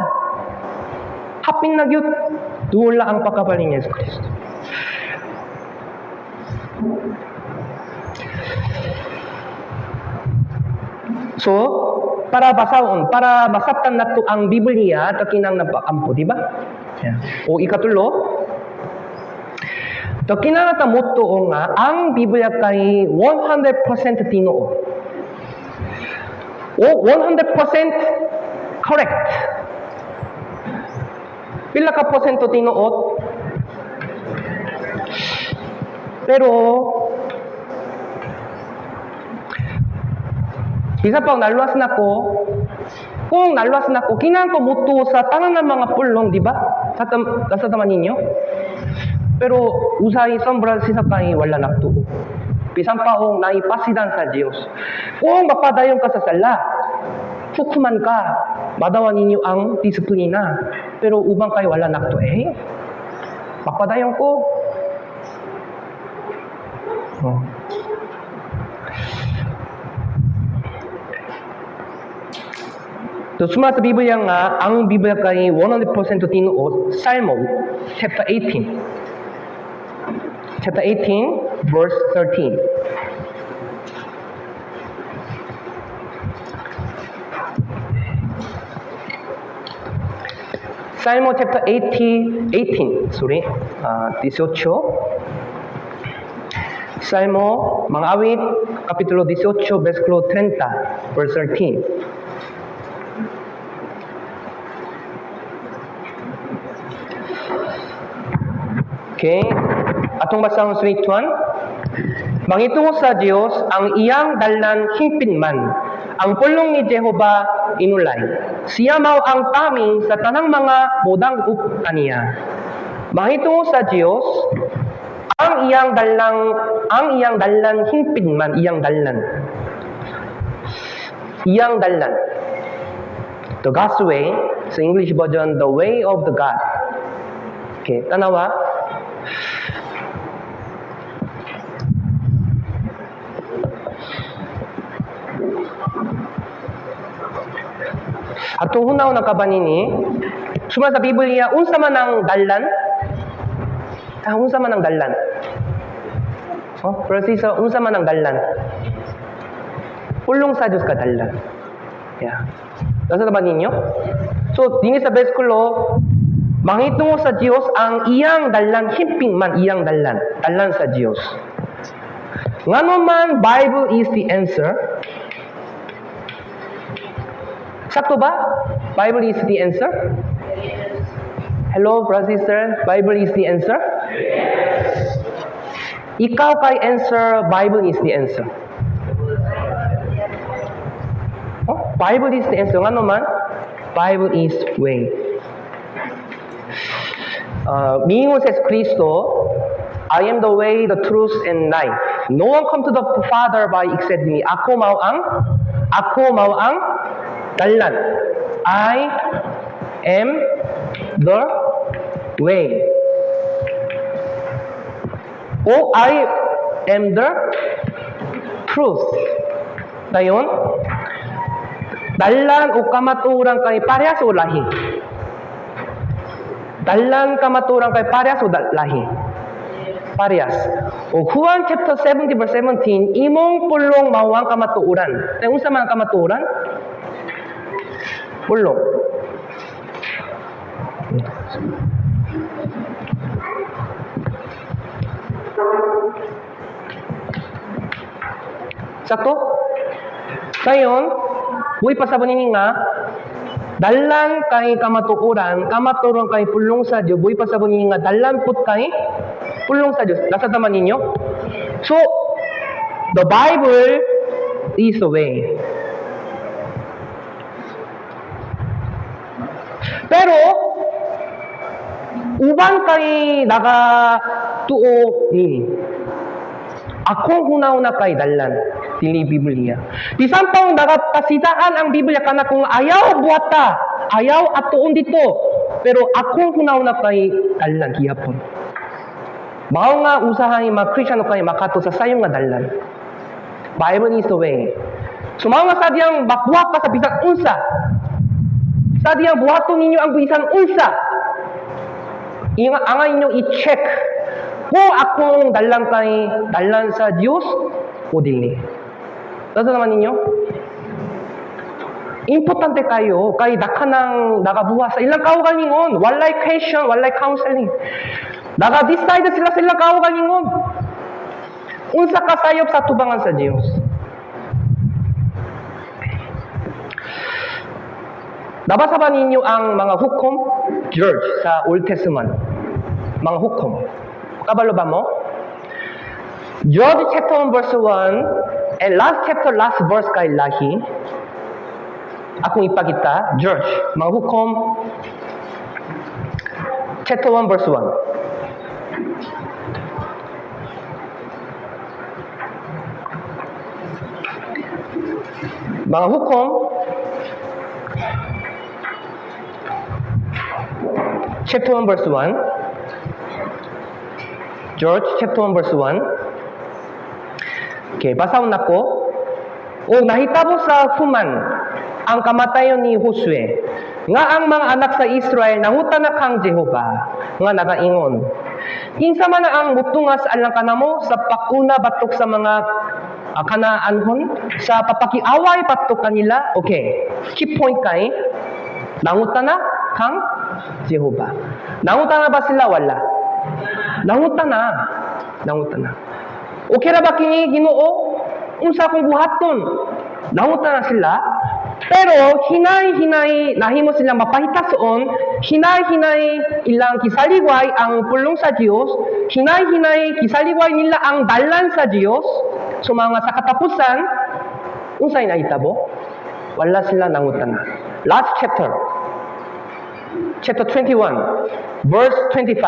Haping nagyut, dula ang pagkabaling ni Yesus Kristo. So, para basahon, para masabtan nato ang Biblia, takinang napakampo, di ba? Yeah. O ikatulo, takinang natamoto nga, ang Biblia kay 100% tinoo. O 100% correct. Pila ka porsyento tinuot? Pero, Bisan pa naluwas na ko, kung naluwas na ko, kinang ko muto sa tanang ng mga pulong, di ba? Nasa taman ninyo? Pero usay sombra sisakay wala naktuo. Bisan pa kung naipasidan sa Diyos. Kung mapadayon ka sa sala, hukuman ka, madawa ninyo ang disiplina. Pero ubang kayo wala naktuo. Mapadayon ko. So, sumat sa Biblia nga, ang Biblia kay 100% tinuot, Psalmo, chapter 18. Chapter 18, verse 13. Psalmo chapter 18, 18. Salmo, mga awit, kapitulo 18, versikulo 30, verse 13. Okay, atong basahon sa 1. Mangitungo sa Dios ang iyang dalan hingpinman, ang pulong ni Jehova inulay. Siya mao ang taming sa tanang mga modang-uk kaniya. Mangitungo sa Dios ang iyang dalan hingpinman, iyang dalan. The God's way, sa English version, the way of the God. Okay, tanawa. Atong hunaw na kabanini, suma sa Biblia, unsa man ang dalan? Unsa man ang dalan? Preciso, unsa man ang dalan? Pulong sa Diyos ka dalan. Yeah. Nasa naman ninyo? So, dini sa versikulo, mangitungo sa Diyos ang iyang dalan, himping man iyang dalan sa Diyos. Ngano man, Bible is the answer. Sakto ba? Bible is the answer? Hello, brother, sister. Bible is the answer? Yes. Ikaw kay answer, Bible is the answer. Bible is the answer. Ngano man? Bible is way. Miingon sa Kristo, I am the way, the truth, and life. No one come to the Father by except me. Ako mao ang dalan. I am the way. I am the truth. Dayon, dalan o kamaturan kay parehas o lahi. Dalan kamaturan kay parehas o lahi. Parehas. O Juan chapter 17 verse 17, imong pulong mawang kamatuuran. Tay unsa man kamatuuran? Pulong. Sakto? Kayon, buhay pasabon nini nga, dalan kay kamatuuran kay pulong sa Dios, buhay pasabon nini nga, dalan put kay pulong sa Dios. Nasa taman ninyo? So, the Bible is the way. Pero, uban kay tuo nini. Akong hunaw na kay dalan, dili Biblia. Bisan pa nagapasitaan ang Biblia kana kung ayaw buhata, ayaw atuon dito. Pero akong hunaw na kay dalan gihapon. Mao nga usahay mga Kristiyano kay makato sa sayong nga dalan. Bible is the way. So mao nga sadyang bakbuhat pa sa bisan unsa. Sadyang buhaton ninyo ang bisan unsa. Ang inyo i-check kung akong dalan sa Diyos o dili. Nasa naman ninyo? Importante kayo kay dakanang nagabuha sa ilang kaugalingon. Walay question, walay counseling. Nag-decide sila sa ilang kaugalingon. Unsa ka sayop sa tubangan sa Diyos. Nabasa ba ninyo ang mga hukom, George, sa Old Testament? Mga hukom. Kabalo ba mo? George chapter 1 verse 1, And last chapter, last verse kay lahi, akong ipakita, George, mga hukom, chapter 1, verse 1. Mga hukom, chapter 1, verse 1. George, chapter 1, verse 1. Okay, basaon na ko. O nahitabo sa Human ang kamatayon ni Josue, nga ang mga anak sa Israel nahutanak kang Jehova, nga nagaingon. Kinsa man ang mutungas alang kanamo sa pakuna batok sa mga kanaanhon, sa papakiaway batok kanila. Okay, key point kay, nangutana kang Jehova. Nangutana ba sila? Wala. Nangutana. Nangutana. Okay ra ba kini Ginoo? Unsa akong buhaton? Nangutana sila. Pero hinay-hinay nahimo silang mapahitason, hinay-hinay ilang kisaligway ang pulong sa Dios, hinay-hinay kisaligway nila ang dalan sa Dios. So mga sa katapusan, unsay nahitabo? Wala sila nangutana. Last chapter. Chapter 21, verse 25.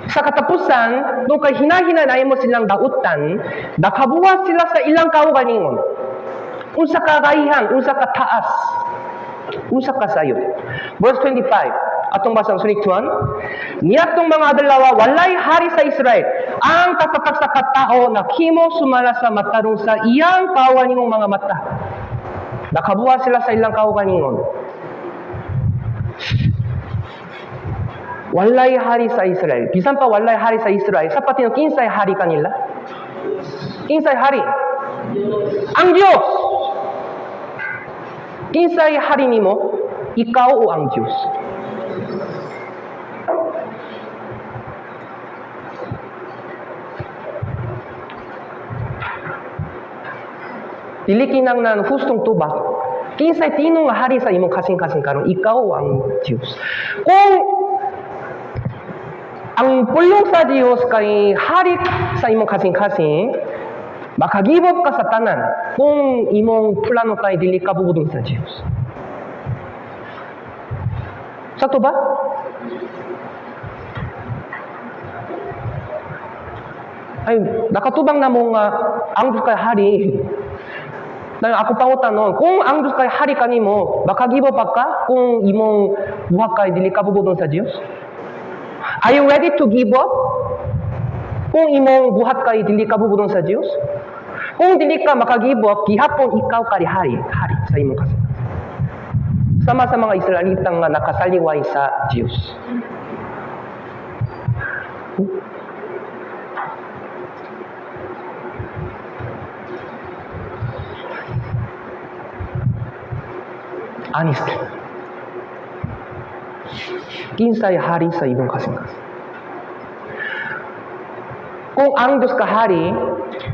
Sa katapusan, nung kay hinahinanay mo silang dautan, nakabuhat sila sa ilang kaugalingon. Unsa ka kaihan, unsa ka taas, unsa ka sayo. Verse 25, atong basang suniktuan, niyatong mga dalawa, walay hari sa Israel, ang katatag sa katao, naghimo sumala sa matarong sa iyang kaugalingong mga mata. Nakabuhat sila sa ilang kaugalingon. Walay hari sa Israel. Bisan pa walay hari sa Israel. Sa pati ng kinsay hari kanila? Kinsay hari? Ang Diyos! Kinsay hari nimo? Ikaw o ang Diyos? Dili kinang nan hustong tubak. Kinsay tinong hari sa imong kasing-kasing karon? Ikaw o ang Diyos? Kung ang pulong sa Diyos kay hari sa imong kasing-kasing, makagibog ka sa tanan kung imong plano kay dili ka bubudong sa Diyos. Sa to ba? Ay, nakatubang na mo nga ang Diyos kay hari. Dahil ako pangutan kung ang Diyos kay hari kanimo, makagibog pa ka kung imong buhat kay dili ka bubudong sa Diyos? Are you ready to give up? Kung imong buhat kay dili ka bubudong sa Dios? Kung dili ka makagive up, gihapon ikaw kay hari sa imong kasing. Sama sa mga Israelitang nga nakasaliway sa Dios. Honestly. Kinsay hari sa imong kasing-kasing. Kung ang Diyos ka hari,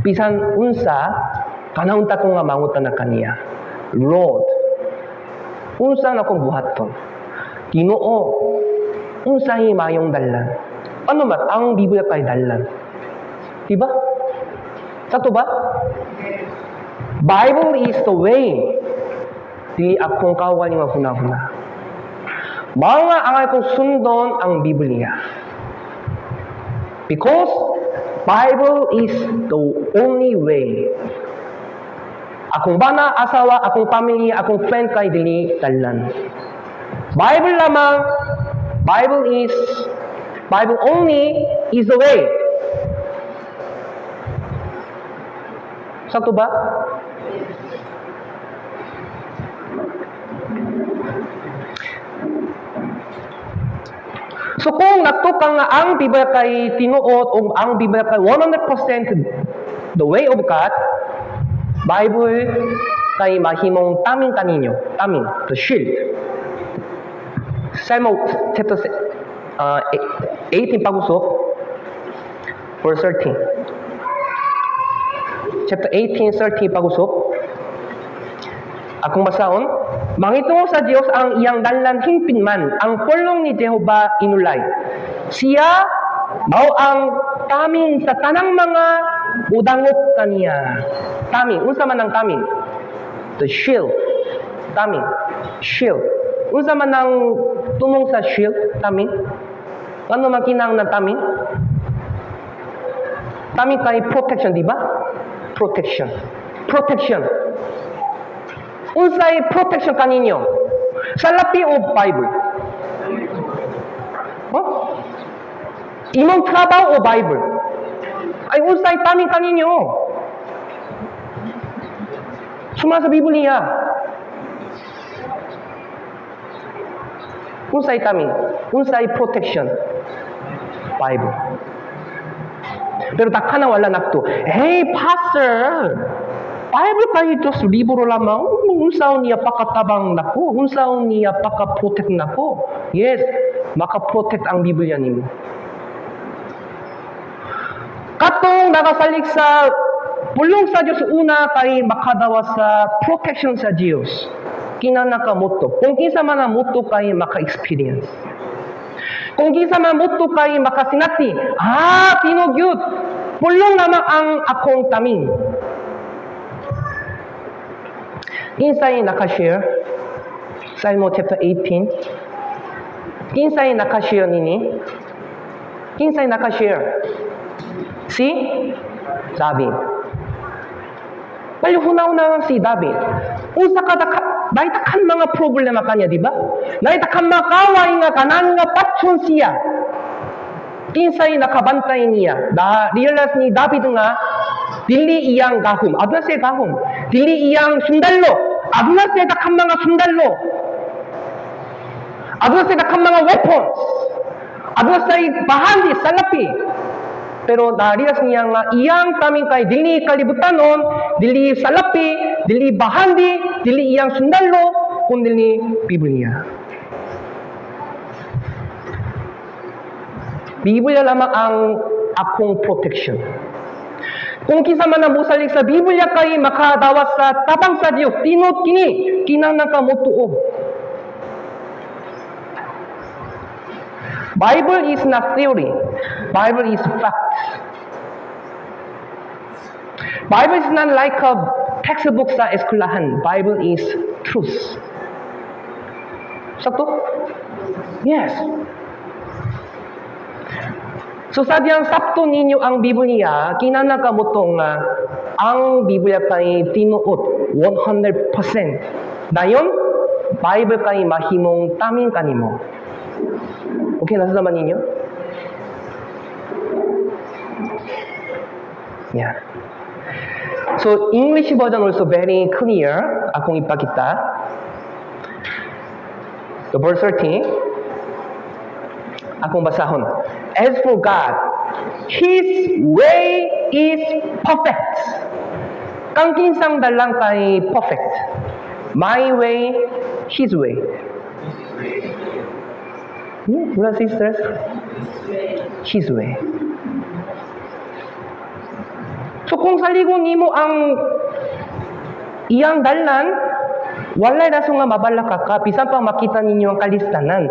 bisan unsa, panahon ta ko nga mangutan na kaniya. Lord, unsa na kong buhaton? Ginoo, unsa himayong dalan? Ano man, ang Biblia kay dalan. Diba? Sakto ba? Bible is the way. Dili akong kawan nga huna-huna. Mga angay kong sundon ang Biblia. Because Bible is the only way. Akong bana, asawa, akong pamilya, akong friend kay dili talan. Bible lamang, Bible only is the way. Sakto ba? So kung natukang nga ang Biblia kay tinuot o ang Biblia kay 100% the way of God, Bible kay mahimong taming kaninyo, taming, the shield. Psalm chapter 18 pag-usok, verse 13. Chapter 18, 13 pag-usok. Akong basaon. Mangitungo sa Diyos ang iyang dalan hingpinman, ang pulong ni Jehova inulay. Siya mao ang taming sa tanang mga udangop kaniya. Taming, unsa man ang taming? The shield. Taming. Shield. Unsa man ang tumong sa shield? Taming. Ano makinang na taming? Taming kay protection, di ba? Protection. Protection. Unsay protection kaninyo? Salapi o Bible? Huh? Imong trabaho o Bible? Ay unsay taming kaninyo? Suma sa Biblia. Unsay taming? Unsay protection? Bible. Pero takkan na wala nakto. Hey, pastor! Bible kayo ito sa libro lamang. Unsaon niya pakatabang nako. Unsaon niya pakaprotect nako. Yes, makaprotect ang Biblia nimo. Katong nakasalig sa pulong sa Diyos una kay makadawa sa protection sa Diyos. Kinanakamuto. Kung kinsa man ang muto kay maka-experience. Kung kinsa man muto kay makasinati. Tinugyot. Pulong naman ang akong taming. Kinsay nakashare? Psalm chapter 18. Kinsay nakashare nini? Kinsay nakashare? Si David. Paluhunaw na si David. Usa ka daitakan mga problema kanya, di ba? Daitakan makaway nga kanan nga patson siya. Kinsay nakabantay niya. Realize ni David nga dili iyang gahom. Aduna siya gahom. Dili iyang sundalo. Aduna siya dakang mga sundalo. Aduna siya dakang mga weapons. Aduna siya bahandi, salapi. Pero na-realize niya nga iyang taming kay dili kalibutanon, dili salapi, dili bahandi, dili iyang sundalo, kundi Biblia. Biblia lamang ang akong protection. Kung kinsa man nabusalig sa Biblia kay makadawas sa tabang sa Dios, tinod kini kinang nakamutuo. Bible is not theory. Bible is fact. Bible is not like a textbook sa eskwelahan. Bible is truth. Sakto? Yes. So sadyang sakto ninyo ang Biblia, kinanakamutong ang Biblia kay tinuot 100%. Dayon, Bible kay mahimong taming kanimo. Okay, nasa naman ninyo? Yeah. So, English version also very clear. Akong ipakita. So, verse 13. Akong basahon. As for God, His way is perfect. Kang kinsang dalang kay perfect. My way, His way. Brothers and sisters, His way. So kung saligon nimo ang iyang dalan, walay raso nga mabalaka ka, bisan pa makita ninyo ang kalistanan.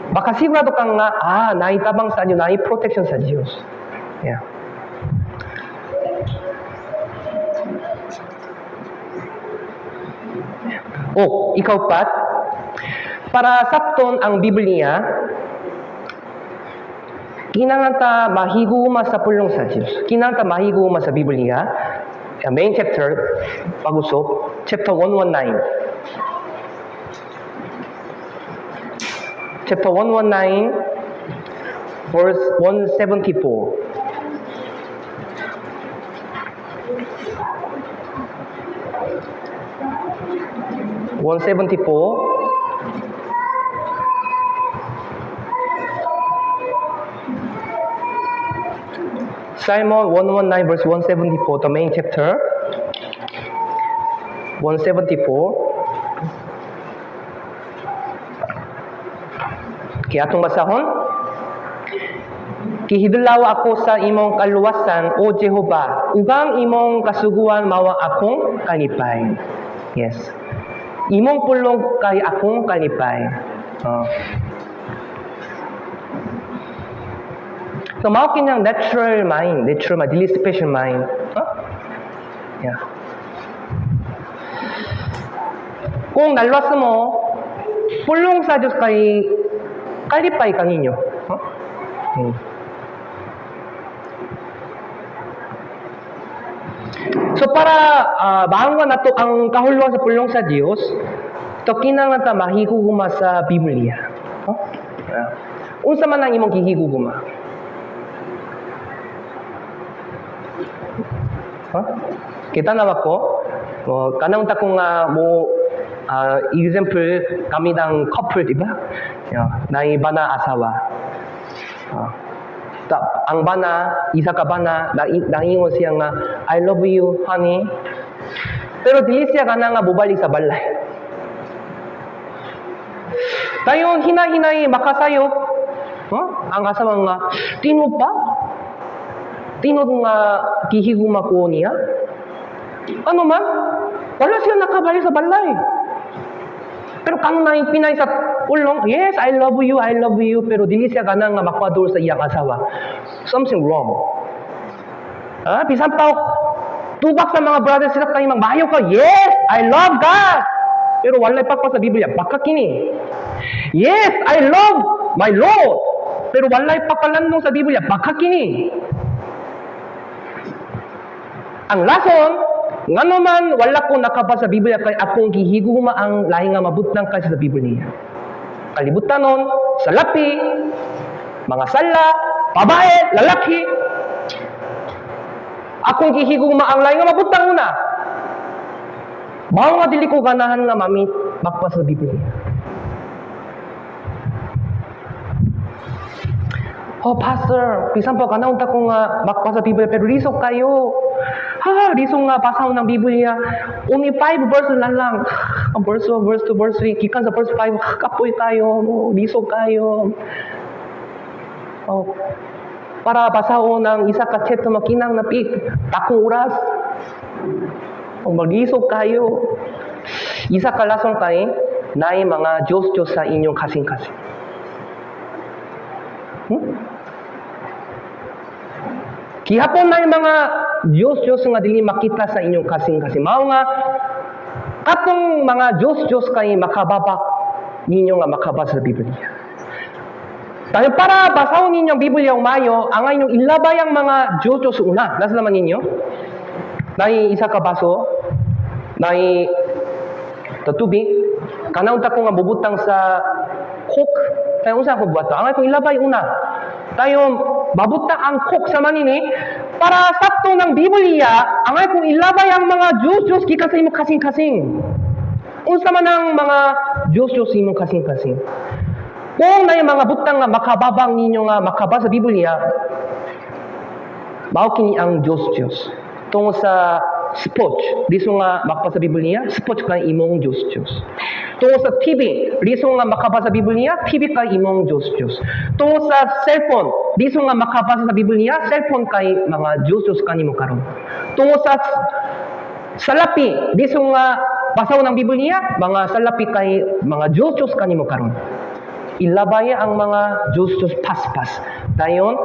Baka sigurado kang nga, naitabang sa Diyos, nai-protection sa Diyos. Yeah. Ikaw pat, para sakton ang Biblia, kinangan ta mahiguma sa pulong sa Diyos. Kinangan ta mahiguma sa Biblia. Main chapter, pag-usop, chapter 119. Chapter 119, verse 174. Simon 119 verse 174, the main chapter. 174. Kaya atong basahon. Kihidulawa ako sa imong kaluwasan, O Jehova, ugang imong kasuguan mawa akong kanipay. Yes. imong pulong kay akong kalipay. So, mao kinyang natural mind, dili special mind. Yeah. Kung nalwas mo, pulong sa Diyos kay kalipay ka ninyo. So para maangwan nato ang kahuluan sa pulong sa Dios, to kinahanglan ta mahiguguma sa Biblia. Unsa man ang imong gihiguguma? Kita na ba ko? Kanang ta kung mo example kami ng couple, di ba? Na iba na asawa. Ang bana, isa ka bana, naingon siya nga, I love you, honey. Pero dili siya ka na nga bubalik sa balay. Tayo hinahinay makasayop. Ang asawa nga, tino pa? Tino nga kihiguma ko niya? Ano man? Wala siya nakabalik sa balay. Pero kang pinay sa ulong, yes, I love you, pero dili siya kanang nga makwador sa iyang asawa. Something wrong. Bisan pa, tubak sa mga brothers sila kayo magbahayo ka, yes, I love God. Pero walay pa sa Biblia, baka kini. Yes, I love my Lord. Pero walay pa palandong sa Biblia, baka kini. Ang lason, nga naman, wala ko nakabasa sa Biblia kay akong gihiguma ang lahi nga mabutang kasi sa Biblia. Kalibutan nun, salapi, mga sala, babae, lalaki. Akong gihiguma ang lahi nga mabutang una. Mao nga dili ko ganahan nga mamit bakwa sa Biblia. Pastor, bisan po kanang ta ko nga bakwa sa Biblia pero lisok kayo. Risong nga pasaw ng Biblia. Only 5 verses na lang. Ang verse 2, verse 2, verse 3. Kikan sa verse 5, kapoy kayo. Risong kayo. Para pasaw ng isa ka chapter makinang napik. Takong oras. Mag-isog kayo. Isa ka lasong tayo na mga Diyos-Diyos sa inyong kasing-kasing. Kihapon na yung mga Diyos-Diyos nga dili makita sa inyong kasing-kasing. Mao nga, katong mga Diyos-Diyos kay makababak ninyo nga makabasa sa Biblia. Dahil para basahon ninyo ang Biblia umayo, ang inyong ilabay ang mga Diyos-Diyos una. Nasa naman ninyo? Nai isa ka baso, nai tubig, kanaon ta ko nga bubutang sa coke, tayo unsa ko buhato? Ang akong ilabay una. Tayo babutang ang coke sa manini, para sakto ng Biblia, ang akong ilabay ang mga Diyos-Diyos gikan sa imong kasing-kasing. Unsa man ang mga Diyos-Diyos sa imong kasing-kasing. Kung na yung mga butang nga makababang ninyo nga makabasa sa Biblia, mao kini ang Diyos-Diyos. Tungo sa spot, diso nga makabasa sa Biblia, spot kay imong Diyos-Diyos. Tungo sa TV, diso nga makabasa sa Biblia, TV kay imong Diyos-Diyos. Tungo sa cellphone, diso nga makabasa sa Biblia, cellphone kay mga Diyos-Diyos kanimo karon. Tungo sa salapi, diso nga basaw ng Biblia, mga salapi kay mga Diyos-Diyos kanimo karon. Ilabaya ang mga Diyos-Diyos paspas. Dayon,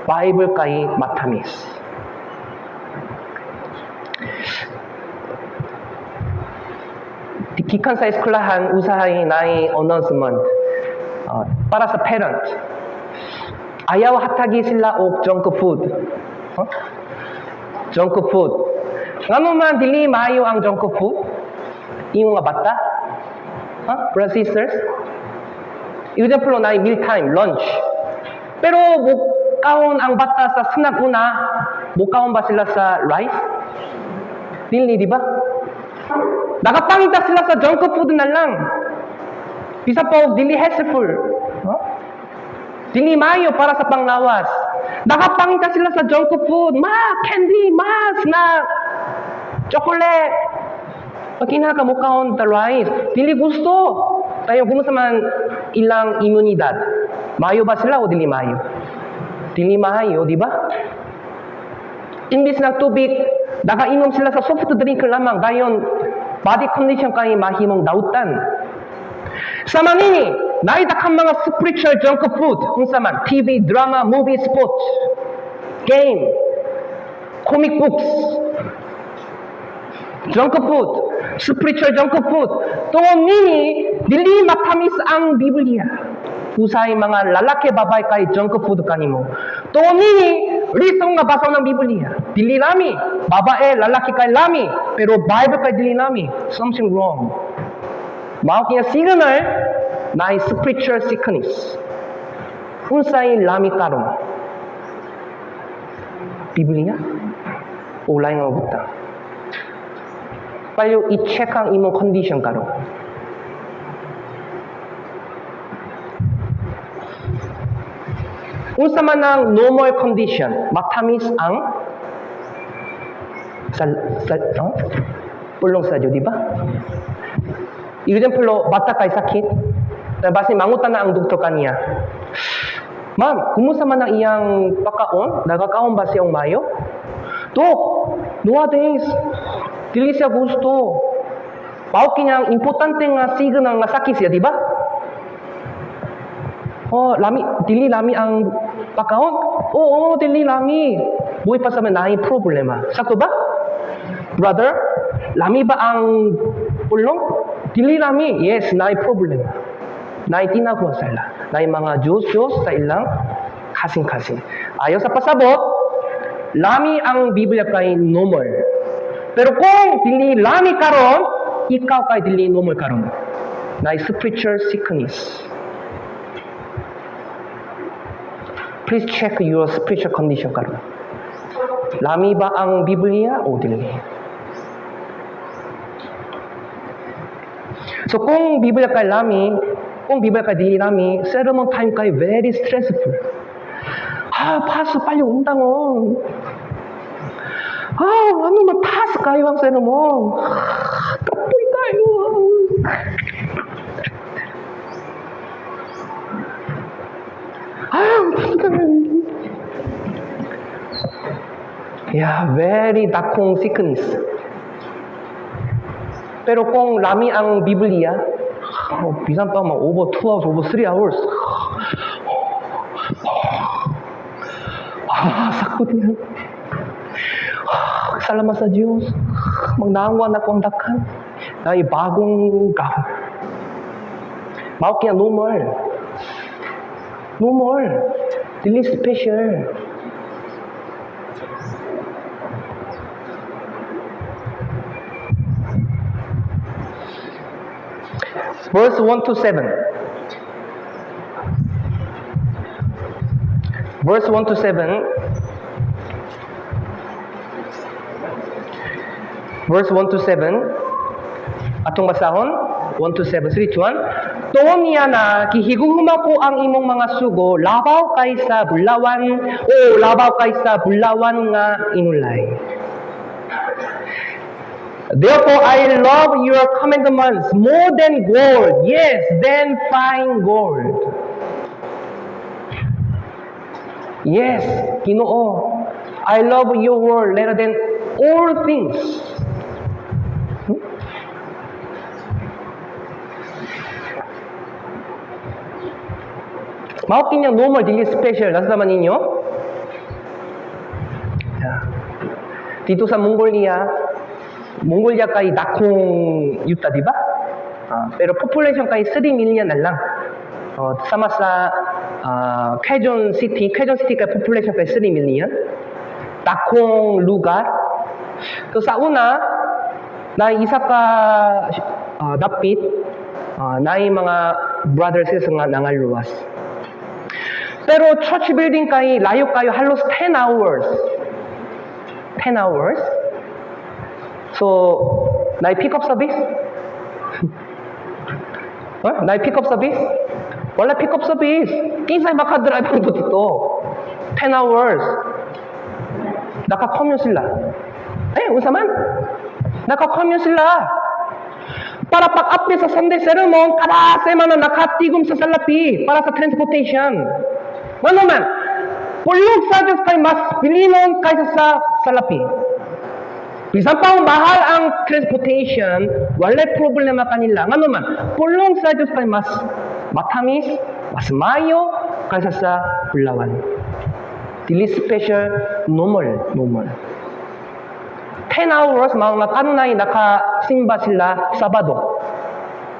Bible kay matamis. Gikan sa eskwelahan, usahay na announcement para sa parent. Ayaw hatagi sila og junk food. Junk food. Nga man dili maayo ang junk food? Yung nga bata? Brothers and sisters? Example na mealtime, lunch. Pero bukawon ang bata sa snack una, bukawon ba sila sa rice? Dili, di ba? Nakapangita sila sa junk food na lang. Bisa po, dili healthful. Dili mayo para sa panglawas. Nakapangita sila sa junk food. Candy, snack, chocolate. Pag kinakamukhaon ta rice, dili gusto. Tayo, kumusta man ilang imunidad? Mayo ba sila o dili mayo? Dili mayo, di ba? Imbis ng tubig, nakainom sila sa soft drink lamang. Dayon, body condition kay mahimong dautan. Sama nini, naitakan mga spiritual junk food, unsa man, TV, drama, movie, sports, game, comic books, junk food, spiritual junk food. Tungod nini, dili matamis ang Biblia. Usay mga lalaki babae kay junk food kanimo. Tungod nini, lisong nga basa ng Biblia. Dili lami, babae, lalaki kay lami, pero Bible kay dili lami. Something wrong. Mao kaya signal na spiritual sickness. Unsay lami karon? Biblia? Ulay nga buta. Payo i-check ang imong condition karon. Unsa man ang normal condition, matamis ang pulong sa di ba? Example, bata kay sakit. Basi mangutan na ang doktor kaniya. Ma'am, kumusta man ang iyang pagkaon? Nagkakaon ba siyang mayo? Dok, nowadays, dili siya gusto. Pao kanyang importante nga signal nga sakit siya, di ba? Oh, dili lami ang pagkaon? Oo, dili lami. Buhay pa sa mga naing problema. Sakto ba? Brother, lami ba ang ulong? Dili lami. Yes, naing problema. Naing tinagwa sila. Naing mga Diyos sa ilang kasing-kasing. Ayaw sa pasabot, lami ang Biblia kay normal. Pero kung dili lami karon, ikaw kay dili normal karon. Naing spiritual sickness. Please check your spiritual condition karon. Lami ba ang Biblia o dili? So kung Biblia kay lami, kung Biblia kay dili lami, sermon time kay very stressful. Pastor 빨리 온다고. ano mataas kayo ang sermon. Kapoy tayo. Yeah, very dakong sickness. Pero kung lami ang Biblia, bisan pa over 2 hours, over 3 hours. Sakot yan. Salamat sa Diyos. Magnaangwa na kong dakan. Na bagong gawin. Mao kaya normal. Normal. Dili special. Verse 1 to 7. Verse 1 to 7. Verse 1 to 7. Atong basahon. 1 to 7. 3 to 1. Tuon niya na kihigugma ko ang imong mga sugo, labaw kay sa bulawan, o labaw kay sa bulawan nga inulay. Therefore, I love your commandments more than gold, yes, than fine gold. Yes, Ginoo, I love your word rather than all things. Mao kinyang normal, dili special. Nasa naman ninyo? Dito sa Mongolia kay dakong yuta, di ba? Pero population kay 3 million na lang. Sama sa Quezon City kay population kay 3 million. Dakong lugar. So sa una, na isa ka dapit, na mga brothers nga nangaluwas. Pero church building kay layo kayo halos 10 hours. 10 hours. So, naay pick up service? Naay pick up service? Wala pick up service. Kinsay makadrive ang dito? 10 hours. Naka-commute sila. Unsa man? Naka-commute sila. Para pag-update sa Sunday sermon, kada semana nakatigom sa salapi para sa transportation. Ano man? Pulong sa Diyos kay mas pilinon kaysa sa salapi. Bisan pa mahal ang transportation, wala problema kanila. Nga naman, pulong sa Diyos kay mas matamis, mas mayo, kaysa sa Pulawan. Dili special, normal. 10 hours, mga kanay nakasimba sila Sabado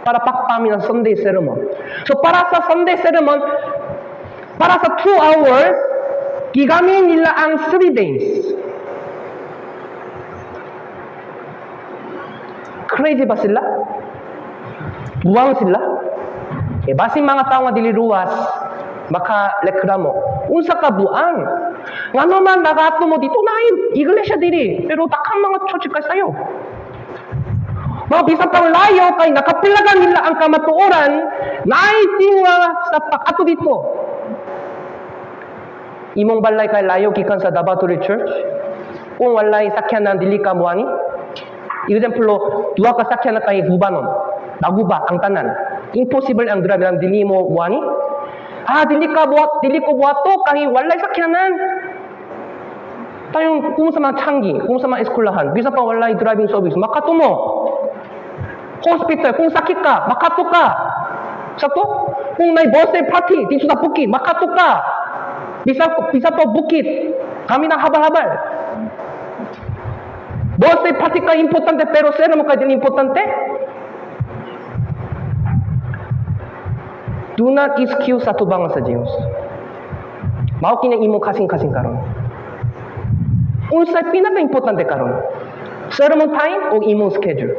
para pakpami ng Sunday sermon. So para sa Sunday sermon, para sa 2 hours, gigamit nila ang 3 days. Crazy ba sila? Buwang sila? Basin mga tao nga dili ruwas, maka reklamo. Unsa ka buang? Nga naman nagato mo dito na iglesia diri, pero takang mga church ka sayo. Mga bisan pang layo kay nakapilagan nila ang kamatuoran, naitinga sa pakato dito. Imong balay kay layo gikan sa Davao Church. Kung walay sakyanan dili ka muani. Example, duha ka sakyanan kay gubanon. Naguba ang tanan. Impossible ang driver ang dili mo muani. Dili ko buhato kay walay sakyanan. Tayong kung sa mga tanggi, kung sa mga eskwelahan, bisa pa walay driving service, makato mo. Hospital, kung sakit ka, makato ka. Sa to, kung may birthday party, dito sa bukid, makato ka. Bisa pa bukid, kami na habal-habal. Birthday party ka importante, pero sir, naman ka din importante. Do not excuse sa tubangan sa Diyos. Mao kini imo kasing-kasing karon. Unsay pinaka-importante karon? Sermon time o imong schedule?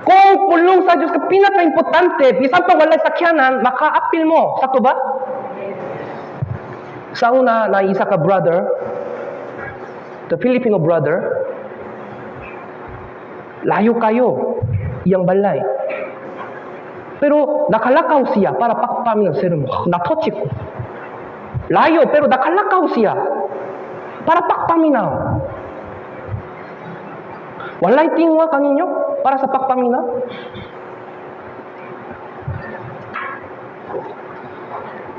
Kung pulong sa Diyos ka pinaka-importante, bisan pa walay sakyanan, maka-appeal mo. Sakto ba? Sa una, na isa ka brother, the Filipino brother, layo kayo, iyang balay. Pero nakalakaw siya para pakpami ng sermon. Natouch ko. Layo, pero nakalakaw siya para pakpaminaw. Walay tingwa kaninyo para sa pakpaminaw.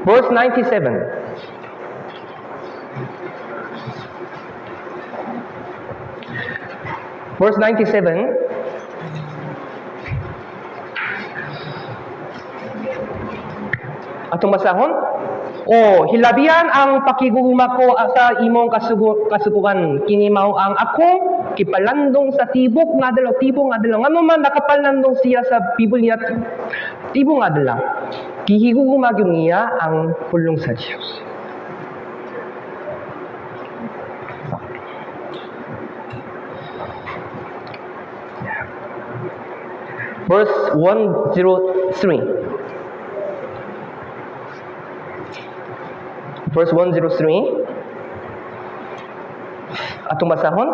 Verse 97. Verse 97. Atong basahon? Hilabihan ang pakiguguma ko sa imong kasuguan. Kini mao ang akong kipalandong sa tibok nga adlaw. Ngano man nakapalandong siya sa Biblia tibok nga adlaw. Gihiguguma gyud niya ang pulong sa Dios. Verse 103. Verse 103. Atong basahon.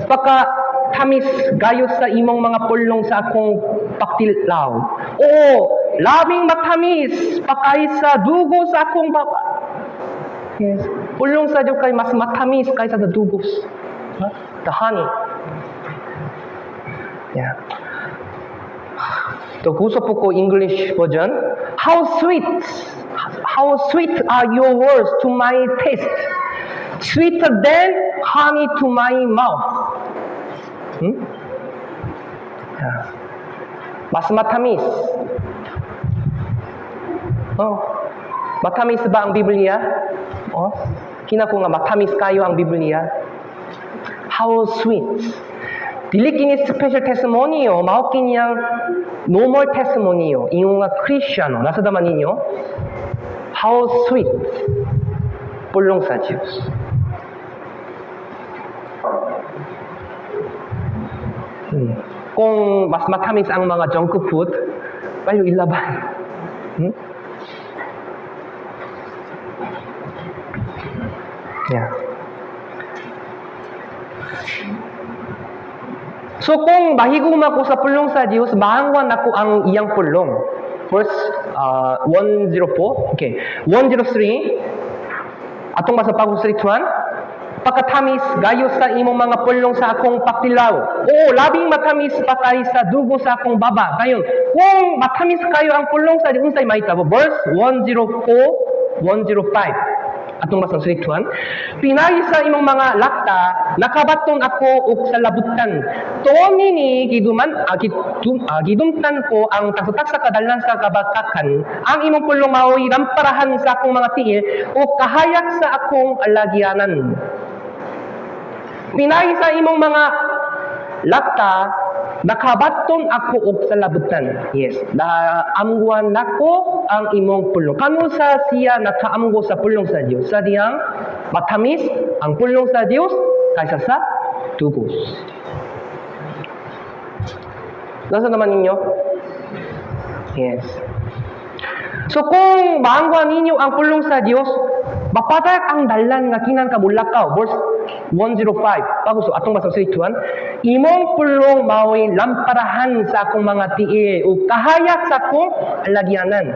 Pagka tamis gayo sa imong mga pulong sa akong paktilaw. Labing matamis pakay sa dugo sa akong baba. Yes. Pulong sa Dios kay mas matamis kaysa sa dugos. The honey. Yeah. So gusto po ko English version. How sweet are your words to my taste. Sweeter than honey to my mouth. Yeah. Mas matamis. Matamis ba ang Biblia? Kinako nga matamis kayo ang Biblia. How sweet. Dili kini special testimony mao kini ang normal testimony iyong nga Kristiyano nasa daman ninyo. How sweet pulong sa Diyos. Kung mas matamis ang mga junk food, payo ilaban. Yeah. So kung mahigugma ko sa pulong sa Diyos, mahangwan ako ang iyang pulong. Verse 104. Okay. 103. Atong basa pa ko sa 1. Pagkatamis gayo sa imong mga pulong sa akong paktilaw. Labing matamis pakay sa dugo sa akong baba. Gayon, kung matamis kayo ang pulong sa Diyos, unsay mahitabo? Verse 104, 105. atong basang sulituan. Pinaagi sa imong mga lakta, nakabaton ako og sa labutan. Tuon nini gidumtan ko ang taksa kadalhan sa kabatakan. Ang imong pulong mao'y ramparahan sa akong mga tiil o kahayak sa akong alagyanan. Pinaagi sa imong mga lakta, nakabaton ako og sa labutan. Yes, naamguan nako ang imong pulong. Kano sa siya nakaamgo sa pulong sa Dios? Sa diyang matamis ang pulong sa Dios kaysa sa tubos. Nasa naman ninyo? Yes. So kung maangguan ninyo ang pulong sa Dios, mapatak ang dalan nga kinan kabulakaw. Verse 105. Bagus atong basang sulituan. Imong pulong mao'y lamparahan sa akong mga tiil o kahayak sa akong alagyanan.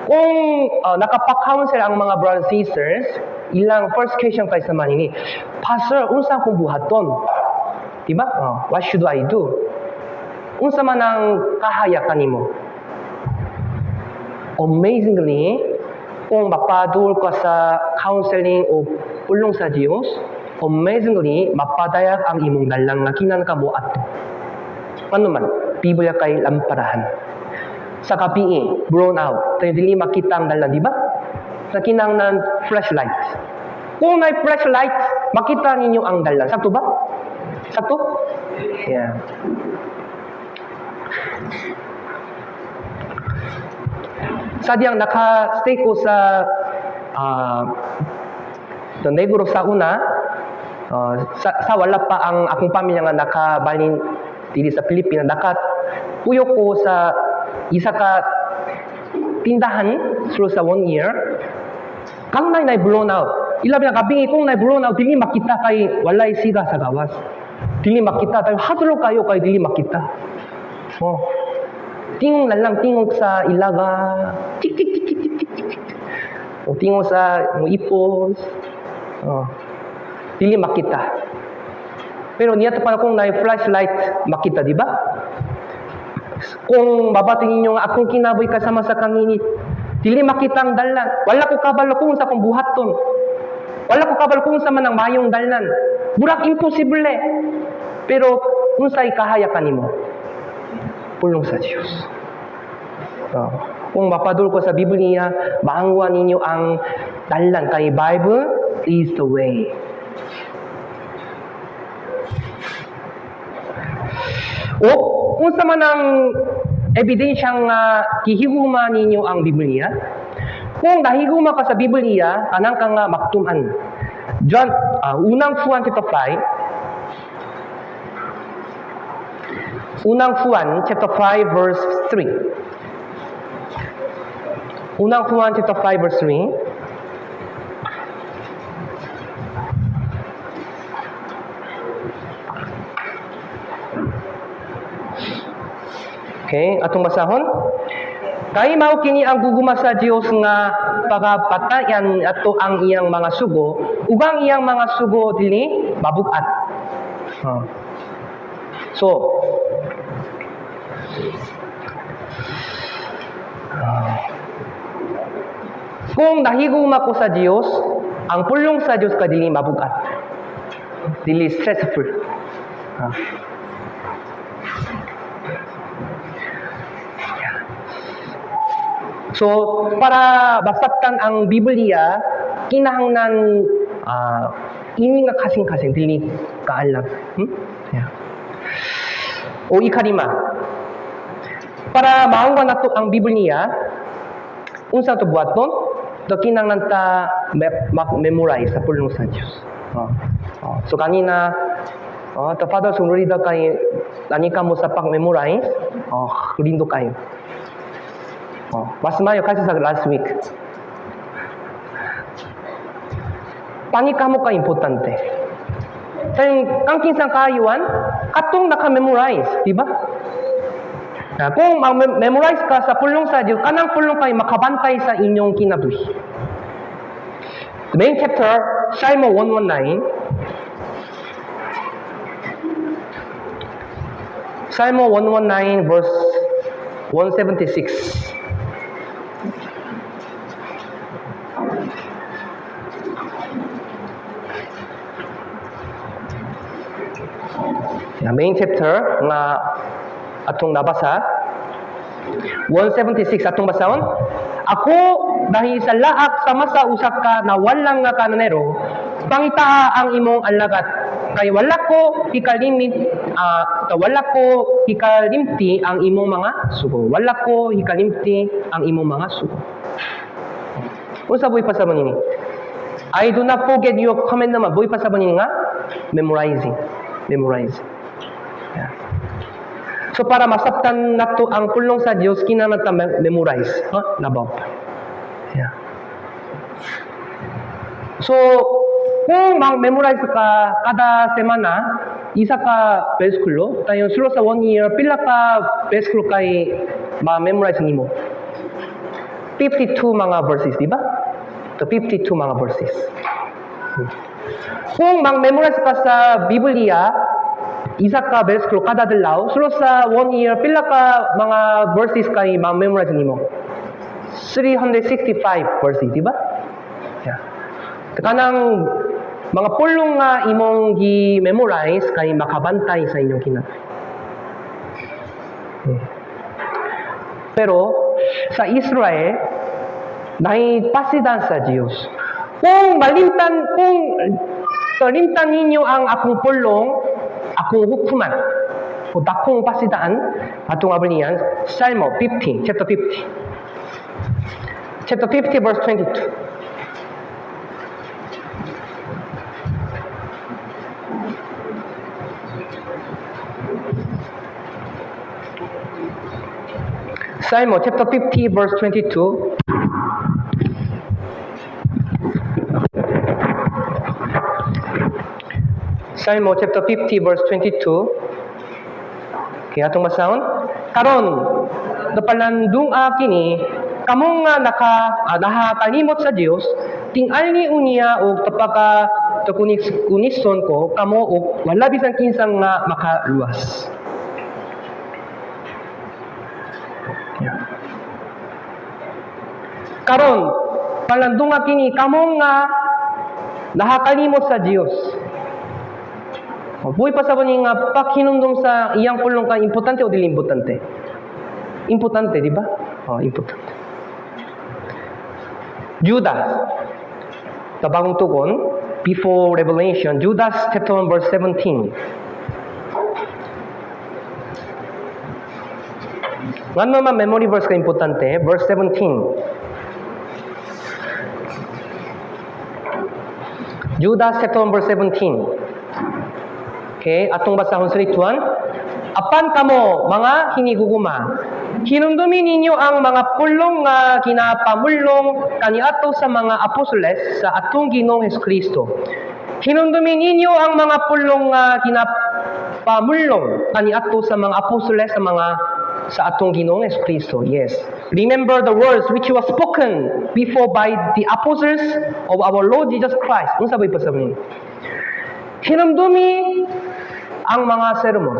Kung nakapag-counsel ang mga brothers and sisters, ilang first question kay sa manini, Pastor, unsa akong buhaton? Diba? What should I do? Unsa man ang kahayakan nimo? Amazingly, kung mapadul ka sa counseling o pulong sa Diyos, amazingly, mapadayag ang imong dalang nga kinan ka mo ato. Ano man, Biblia kay lamparahan. Sa kapiin, brown out. Tayo dili makita ang dalang, di ba? Sa kinang ng flashlight. Kung may flashlight, makita ninyo ang dalang. Sakto ba? Sakto? Yeah. Sadyang naka-stay ko sa negro sa una, sa wala pa ang akong pamilya nga nakabalin dili sa Pilipinas, nakapuyo ko sa isa ka tindahan through sa 1 year. Kang na blown out. Ilabi na kabingi kung na blown out, dili makita kay walay siga sa gawas. Dili makita tayo, hadlo kayo kay dili makita. Tingong na lang, tingog sa ilaga. Tik, tik, tik, tik, tik, tik, tik. O tingog sa ipos. Dili makita. Pero niya pa kung na flashlight, makita, di ba? Kung babating ninyo nga akong kinaboy kasama sa kanginit, dili makita ang dalan. Wala ko kabalo kung sa kong buhaton. Wala ko kabalo kung sa manang mayong dalan. Burak imposible. Pero unsay kahayakan nimo? Pulong sa Diyos. Kung mapadul ko sa Biblia, maangguan ninyo ang dalan kay Bible is the way. O kung sa man ang ebidensyang kihiguma ninyo ang Biblia, kung nahiguma ka sa Biblia, kanang ka nga maktuman. John, unang Juan chapter 5, Unang Juan chapter 5 verse 3. Unang Juan chapter 5 verse 3. Okay, atong basahon. Kay mao kini ang guguma sa Dios nga pagapatayan ato ang iyang mga sugo, ug ang iyang mga sugo dili mabugat. So, kung nahiguma ko sa Dios, ang pulong sa Dios ka dili mabugat. Dili stressful. So, para basaktan ang Biblia, kinahanglan ini nga kasing-kasing dili kaalam. Yeah. O ikalima, para maangguan nato ang Biblia, unsa to buhaton? Do kinahanglan ta memorize sa pulong sa Dios. So kanina, the Father sunuri daw kay nani ka mo sa pag-memorize, lindo kayo. Mas mayo kasi sa last week. Panika mo ka importante. Ang kinsang kaayuan, katong naka-memorize, di ba? Kung memorize ka sa pulong sa Diyos, kanang pulong kayo makabantay sa inyong kinabuhi. The main chapter, Psalm 119. Psalm 119 verse 176. na main chapter nga atong nabasa. 176 atong basaon. Ako dahil sa laak sa masa usa ka na walang nga kananero, pangitaha ang imong alagat. Kay wala ko hikalimti ang imong mga sugo. Wala ko hikalimti ang imong mga sugo. Unsa boy pasabon ini? I do not forget your comment naman. Boy pasabon ini nga memorizing. Yeah. So para masabtan nato ang pulong sa Dios kinahanglan memorize, labaw pa. Yeah. So kung memorize ka kada semana isa ka bersikulo, tayo sulo sa 1 year pila ka bersikulo kay ma-memorize nimo? 52 mga verses, di ba? So 52 mga verses. Kung memorize ka sa Biblia, isa ka bersikulo kada adlaw, sulo sa 1 year pila ka mga verses kay ma-memorize nimo? 365 verses, di ba? Yeah. Kanang mga pulong nga imong gi-memorize kay makabantay sa inyong kinabuhi. Pero sa Israel, naipasidan sa Diyos. Kung talimtan ninyo ang akong pulong, akong hukuman, o dakong pasidaan, atong abalian, Salmo 50, chapter 50. Chapter 50, verse 22. Psalm chapter 50 verse 22. Psalm chapter 50 verse 22. Kaya atong masahon. Karon napalandung kini kamong nga nakakalimot sa Dios, tingali unya og tapaka kunison ko kamo og wala bisan kinsang nga makaluwas. Karon palandong kini kamong nga nakakalimot sa Dios. Buhay pa sa nga pakinundong sa iyang pulong ka importante o dili importante? Importante, di ba? Importante. Judas, sa bagong tugon, before Revelation, Judas chapter 1 verse 17. Ngano man memory verse ka importante, verse 17. Judas chapter 1 verse 17. Okay, atong basahon sa rituan. Apan kamo mga hiniguguma, hinumdumi ninyo ang mga pulong nga kinapamulong kaniadto sa mga apostoles sa atong Ginoong Hesukristo. Hinumdumi ninyo ang mga pulong nga kinapamulong kaniadto sa mga apostoles sa atong Ginoong Hesukristo. Yes. Remember the words which was spoken before by the apostles of our Lord Jesus Christ. Unsa bay pasabi? Hinumdumi ang mga sermon.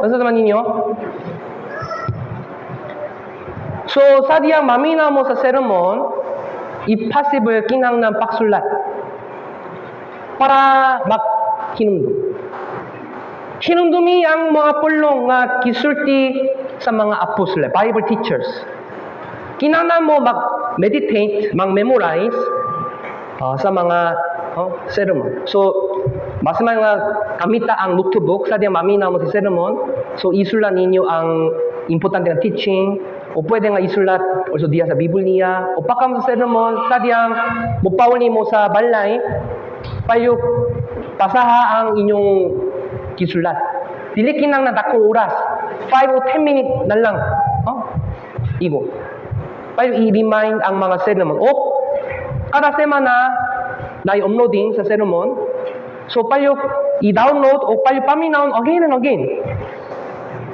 Nasa naman ninyo? So, sadyang mamina mo sa sermon, impossible kinahanglan paksulat para maghinumdum. Hinumdumi ang mga pulong nga kisulti sa mga apostol, Bible teachers. Kinahanglan mo mag-meditate, mag-memorize sa mga sermon. So, mas mga kamita ang notebook, sadyang mamina mo sa sermon, so isulat ninyo ang importante na teaching, o pwede nga isulat also diya sa Biblia, o pakam sa sermon, sadyang mupawali mo sa balay, payo pasaha ang inyong kisulat. Dili kinang na dakong oras. 5 o 10 minutes na lang. Igo. Payo i-remind ang mga sermon. O kada semana na i-uploading sa sermon. So payo i-download o payo paminaw again and again.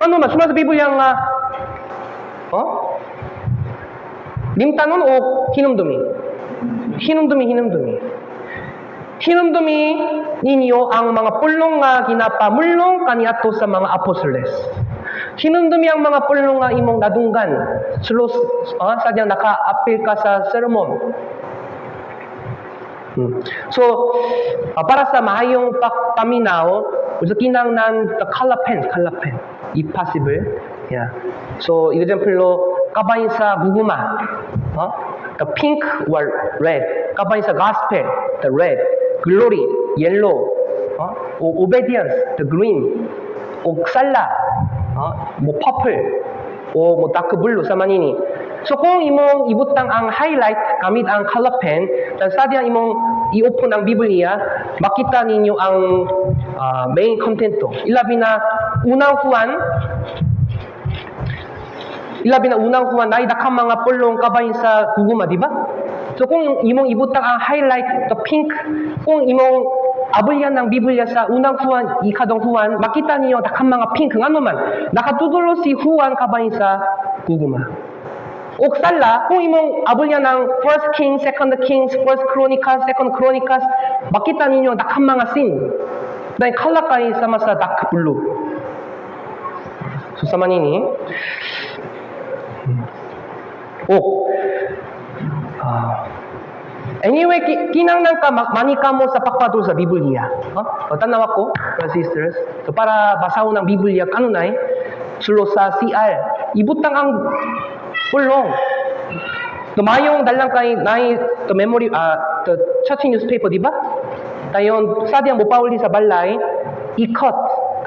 Ano na suma sa Biblia nga limtanon o hinumdumi. Hinumdumi ninyo ang mga pulong nga ginapamulong kaniadto sa mga apostoles. Hinumdumi ang mga pulong nga imong nadunggan. Sadyang naka-appeal ka sa sermon. So, para sa maayong paminaw, gusto kinangnan the color pen, if possible. Yeah. So, example, kabayin sa guguma, the pink or red. Kabayin sa gospel, the red. Glory, yellow. Obedience, the green. O sala, mo purple. O mo dark blue sa manini. So kung imong ibutang ang highlight gamit ang color pen, dan sadya imong i-open ang Biblia, makita ninyo ang main contento. Ilabi na unang Juan, naidakang mga pulong kabayin sa guguma, di ba? So kung imong ibutang ang highlight, the pink, kung imong abulyan ng Biblia sa unang Juan, ikadong Juan, makita niyo dakang mga pink, ano man, nakatutulo si Juan kabayin sa guguma. O sala, kung imong abulyan ng 1 Kings, 2 Kings, 1 Chronicles, 2 Chronicles, makita ninyo dakang mga scene. Dahil kalakay sama sa dark blue. So sama nini, anyway, kinangnan ka, mani ka mo sa pagpadul sa Biblia. Tanaw ako, brothers and sisters. So para basahon ng Biblia, kanunay, sulo sa CR. Ibutang ang pulong. Tumayong dalang kay nai to memory to church newspaper, di ba? Tayon sadyang mupauli sa balay, ikot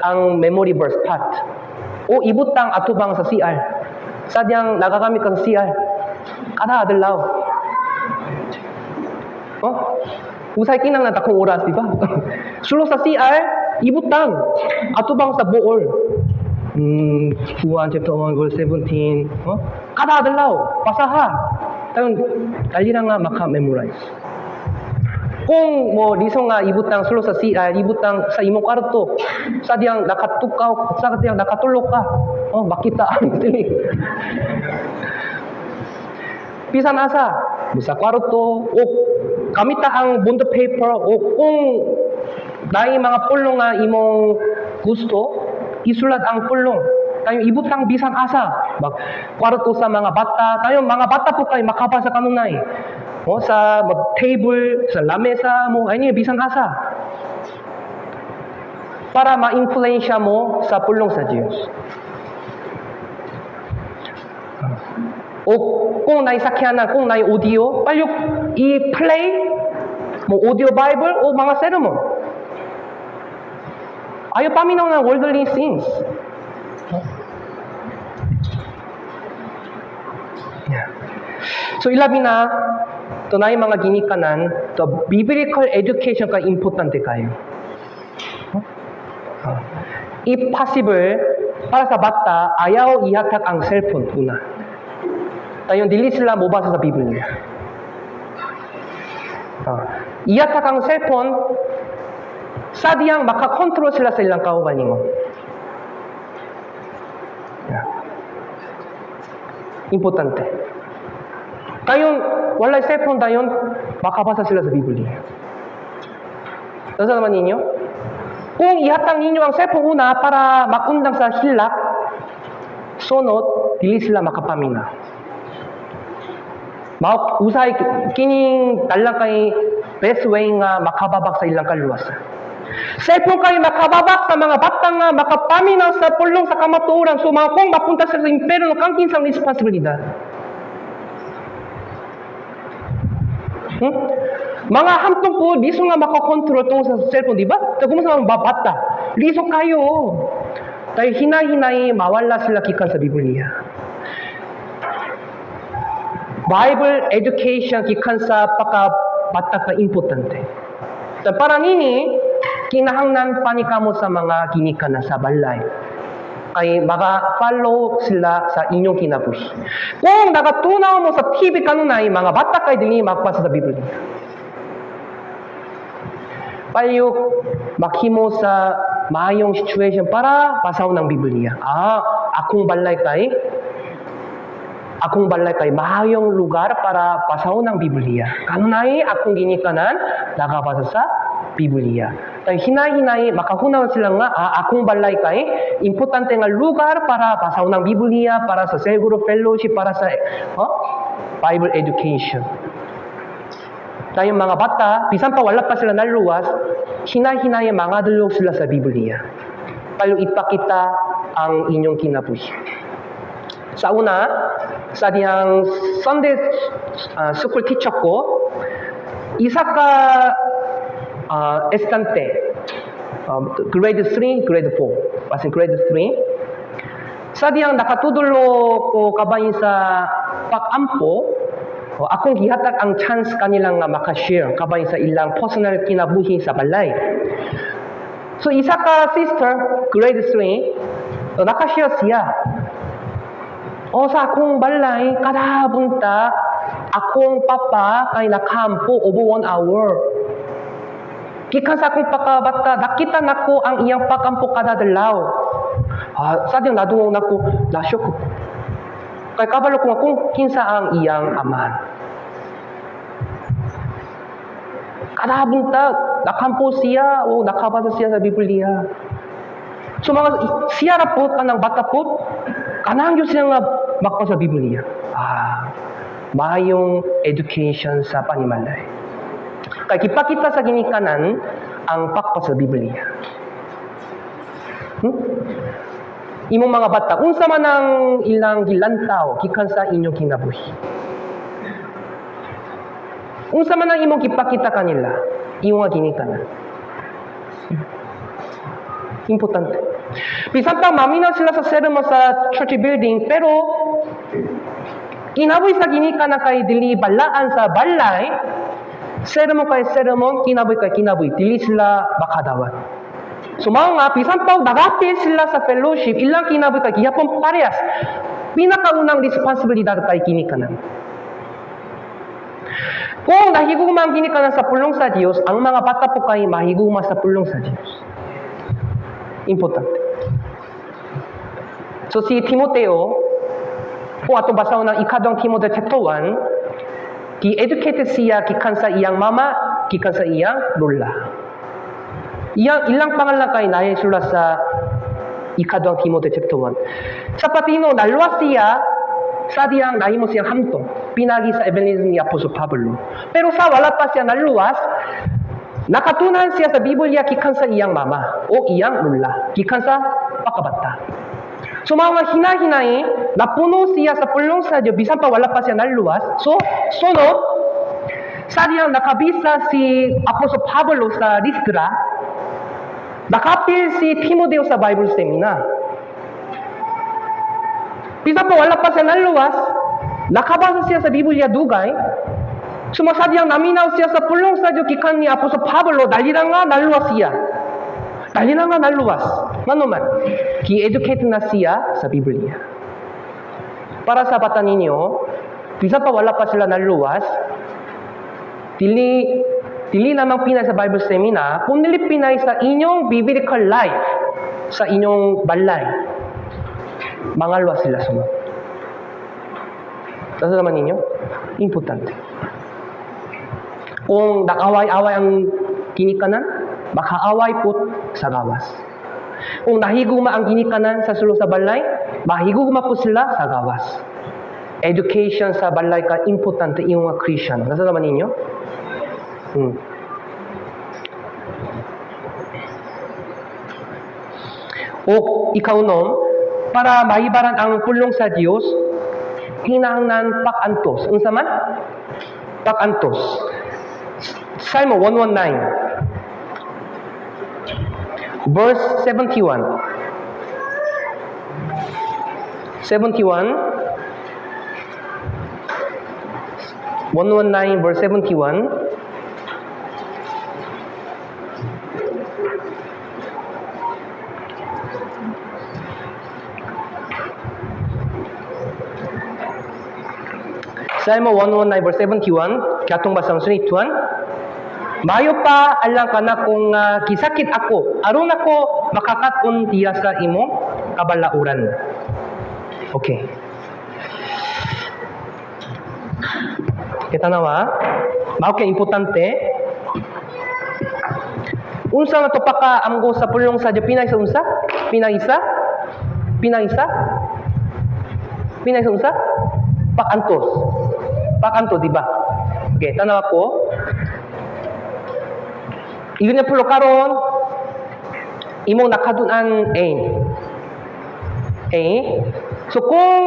ang memory verse part. O ibutang atubang sa CR. Sadyang nagagamit ka sa CR. Kada adlaw. Usay kinang natakong oras, di ba? Sulo sa CR, ibutang atubang sa buol. Juan chapter 1 verse 17. Kada adlaw, pasaha. Tayon dali na nga maka-memorize. Kung mo diso nga ibutang sulo sa CR, ibutang sa imong kwarto, sadyang nakatukaw, sadyang nakatulog ka. Makita ang dili. Bisan asa, sa kwarto, o kamita ang bond paper, o kung dahil mga pulong nga imong gusto, isulat ang pulong. Tayo ibutang bisan asa. Kwarto sa mga bata. Tayo mga bata po kayo makabasa kanunay. Sa table, sa lamesa mo, ay niya bisan asa. Para ma-influensya mo sa pulong sa Diyos. O kung naisakyanan, kung nai audio, palyok i-play mo audio Bible o mga sermon. Ayaw paminaw ng worldly things. Yeah. So ilabi na, tunay mga ginikanan, the biblical education ka importante kayo. If possible, para sa bata, ayaw ihatag ang cellphone una. Tayo dili sila mabasa sa Biblia. Ihatag ang cellphone, sadyang makakontrol sila sa ilang kauban mo. Yeah. Importante. Kayon, walay cellphone dayon, makabasa sila sa Biblia. Nasa naman ninyo? Kung ihatang ninyo ang cellphone una para makundang sa hilak, sunod, dili sila makapamina. Usay, kining talang kay best way nga makababak sa ilang kaluwasan. Cellphone kayo makababak sa mga batang nga makapaminaw sa pulong sa kamatuoran, so mga kung mapunta sa impero ng kangkinsang responsibilidad. Mga hamtong po, diso nga makakontrol itong sa cellphone, di ba? Kung sa mga babata, diso kayo. Dahil hinay-hinay, mawala sila kikan sa Biblia. Bible education kikan sa pakabata ka importante. So, para nini, kinahanglan pa ni kamo sa mga ginikanan sa balay. Kay maka-follow sila sa inyong kinabuhi. Kung nakatunaw mo sa TV kanunay, mga bata kay dili magpasa sa Biblia. Payok maghimo sa maayong situation para basaw ng Biblia. Akong balay kay maayong lugar para basaw ng Biblia. Kanunay akong ginikanan nakabasa sa Biblia. Dahil hinay-hinay, makahunaw sila nga, akong balay kay, importante nga lugar para basaw ng Biblia, para sa Seguro Fellowship, para sa Bible education. tayong mga bata, bisan pa wala pa sila naluwas, hina-hinaya mga dulog sila sa Biblia. Para ipakita ang inyong kinabuhi. Sa una, sa diyang Sunday school teacher ko, isa ka estante, grade 3, grade 4. Kasi grade 3. Sa diyang nakatudulo ko kabayin sa pag-ampo, akong gihatag ang chance kanilang makashare kabayin sa ilang personal kinabuhi sa balay. So isa ka sister, grade 3, nakashare siya. Sa akong balay, kada bunta, akong papa kay nakampo over 1 hour. Gikan sa akong pakabata, nakita nako ang iyang pakampo kada adlaw. Sa diyang nadungog nako, na-shock ko. Kay kabalo ko kung kinsa ang iyang ama. Kada bunta, nakampo siya o nakabasa siya sa Biblia. So siya na po, kanang bata po, kanang yun siya nga bakpa sa Biblia. Mayong education sa panimalay. Kaya kipakita sa ginikanan ang bakpa sa Biblia. Imong mga bata, unsa man ang ilang gilantaw, gikan sa inyong kinabuhi. Unsa man ang imong kipakita kanila, imong ginikanan. Importante. Bisan pa maminaw sila sa sermon sa church building, pero kinabuhi sa ginikanan kay dili balaan sa balay, sermon kay sermon, kinabuhi kay kinabuhi, dili sila makadawat. So mga bisan pa dagapil sila sa fellowship, ilang kinabuhi kay gihapon parehas. Pinakaunang responsibilidad kay ginikanan. Kung nahigugma ang ginikanan sa pulong sa Dios, ang mga bata po kay mahigugma sa pulong sa Dios. Importante. So si Timoteo, kung atong basahon ng ikadong Timoteo chapter 1, ki-educated siya gikan sa iyang mama, gikan sa iyang lola. Ilang pangalan kay nahisula sa ikadong Timoteo chapter 1. Sa patino, naluwas siya sa diyang nahimo siyang hamtong, pinagi sa evangelism ni Apostol Pablo. Pero sa wala pa siya naluwas, nakatunan siya sa Biblia gikan sa iyang mama o iyang lola, gikan sa pakabata. So mga hinahinay, napuno siya sa pulong sa Diyo, bisan pa wala pa siya naluwas. So, sunod, sa diyang nakabisa si Apostol Pablo sa Lystra, nakapil si Timoteo sa Bible seminar. Bisan pa wala pa siya naluwas, nakabasa siya sa Biblia dugay, sumasadyang naminaw siya sa pulong sa Diyo gikan ni Apostol Pablo, dahil nga naluwas siya. Dahil nga naluwas. Ano man, ki-educate na siya sa Biblia. Para sa bata ninyo, bisan pa wala pa sila naluwas, dili namang pinay sa Bible seminar, kung pinay sa inyong biblical life, sa inyong balay, mangalwa sila sumunod. Nasa naman ninyo? Importante. Kung nakaway-away ang ginikanan, makaaway po sa gawas. Kung nahigugma ang ginikanan sa sulong sa balay, mahigugma po sila sa gawas. Education sa balay ka importante yung mga Christian. Nasa naman ninyo? O ikaw para maibaran ang pulong sa Dios, kinahanglan pakantos. Unsa man? Pakantos. Psalm 119. Verse 71. 119 verse 71. Psalm 119 verse 71, katong basang sunituan. Mayo pa alang kana kung kisakit ako, aron ako makakaton diya sa imo kabalauran. Okay. Kita nawa, mao kay importante. Unsa nga to paka amgo sa pulong sa Dios pinay sa unsa? Pinay sa unsa? Pakantos, di ba? Okay, tanaw ko. example karon imong nakadunan A. So kung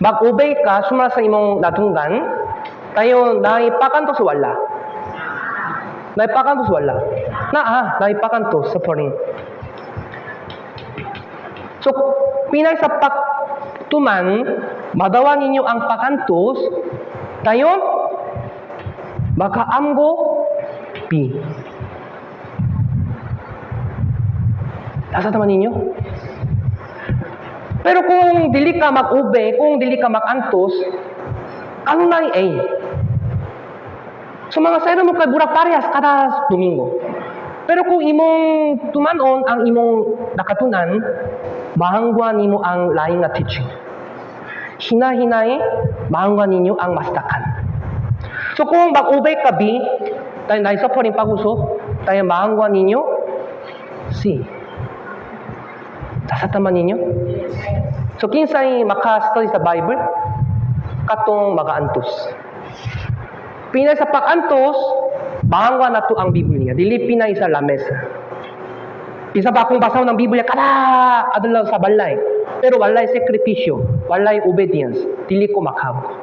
mag-obey ka sumala sa imong natunggan, tayo naipakantos wala. Naipakantos wala. Naipakantos sa paring. So pinay sa paktuman, madawa ninyo ang pakantos, tayo makaamgo B. Asa naman ninyo? Pero kung dili ka mag-ube, kung dili ka mag-antos, ano na A? So mga sayro mo kay burag parehas kada Domingo. Pero kung imong tumanon ang imong nakatunan, mahangwa nimo ang lain nga teaching. Hinahinay, mahangwa ninyo ang mastakan. So kung mag-ube ka B, tayo naisa po rin pag-uso, tayo mahangwa ninyo C. Sa taman ninyo? So, kinsay maka-study sa Bible, katong mag-aantos. Pinay sa pag-antos, bahangwa na to ang Biblia. Dili pinay sa lamesa. Isa pa akong basaw ng Biblia, adalaw sa balay. Pero walay sekripisyo, walay obedience. Dili ko makabot.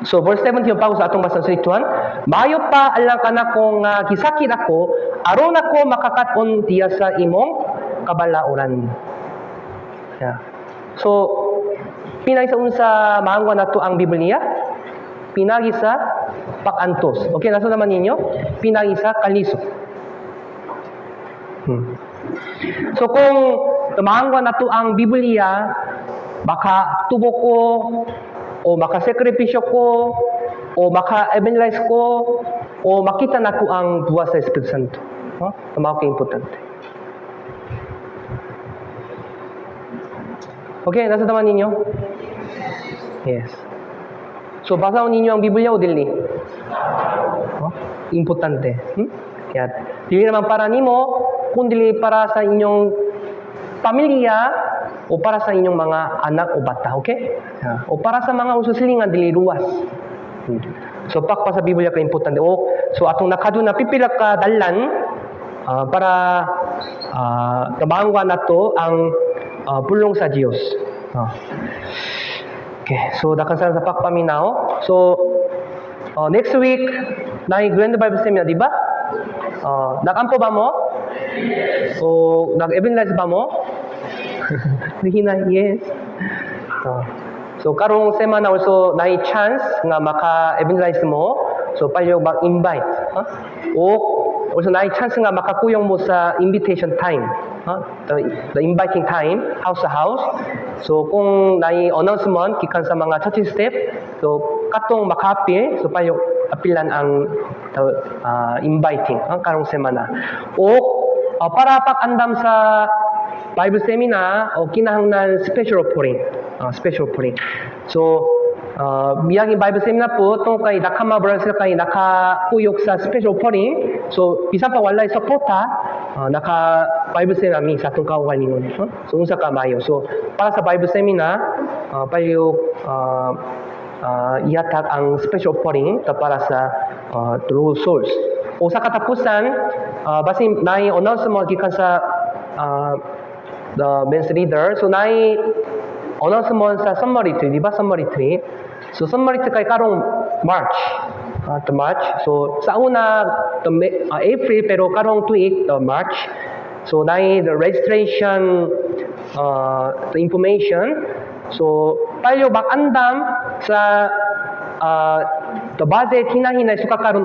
So, verse 17 pa ako sa atong basang salituan. Maayo pa alang ka na kung gisakit ako, aron ako makakaton diya sa imong kabalauran. Yeah. So, pinagi sa unsa mahangwa na to ang Biblia, pinagi sa pakantos. Okay, nasa naman ninyo? Pinagi sa kalisod. So, kung mahangwa na to ang Biblia, baka tubo ko, o makasekripisyo ko, o maka-evangelize ko, o makita na ko ang buwas sa Espiritu Santo. Tama ko importante. Okay, nasa naman ninyo? Yes. So, basa ninyo ang Biblia o dili? Importante. Kaya, dili naman para nimo, kundi para sa inyong pamilya, o para sa inyong mga anak o bata, okay? O para sa mga ususilingan, dili ruwas. So, pakpa sa Biblia ka importante. So, atong nakaduna, pipila ka dalan para kabangwa na to ang pulong sa Diyos. Okay, so, dakan sa pakpaminaw. So, next week, Grand Bible Seminar, di ba? Nakampo ba mo? O nag-evangelize ba mo? Yes. So karong semana also na chance nga maka-evangelize mo. So payo mag-invite, o also na chance nga makakuyong mo sa invitation time, the inviting time, house to house. So kung na announcement gikan sa mga church step, so katong makapil, so payo apilan ang inviting karong semana. O para pag-andam sa Bible Seminar, kinahanglan special offering. Special offering. So, miyagi Bible Seminar po, itong kay nakama sila kay nakakuyok sa special offering. So, bisan pa walay suporta, naka-Bible Seminar mi sa itong kawalingon. So, unsa ka mayo. So, para sa Bible Seminar, payo ihatag ang special offering para sa true souls. O sa katapusan, basin na announcement gikan sa the men's leader. So, naay announcement sa summary 3, di ba? Summary 3. So, summary 3 kay karong March. To March. So, sa una, April, pero karong tuig, March. So, naay the registration, the information. So, payo bakandam sa the budget hinahinay suka karon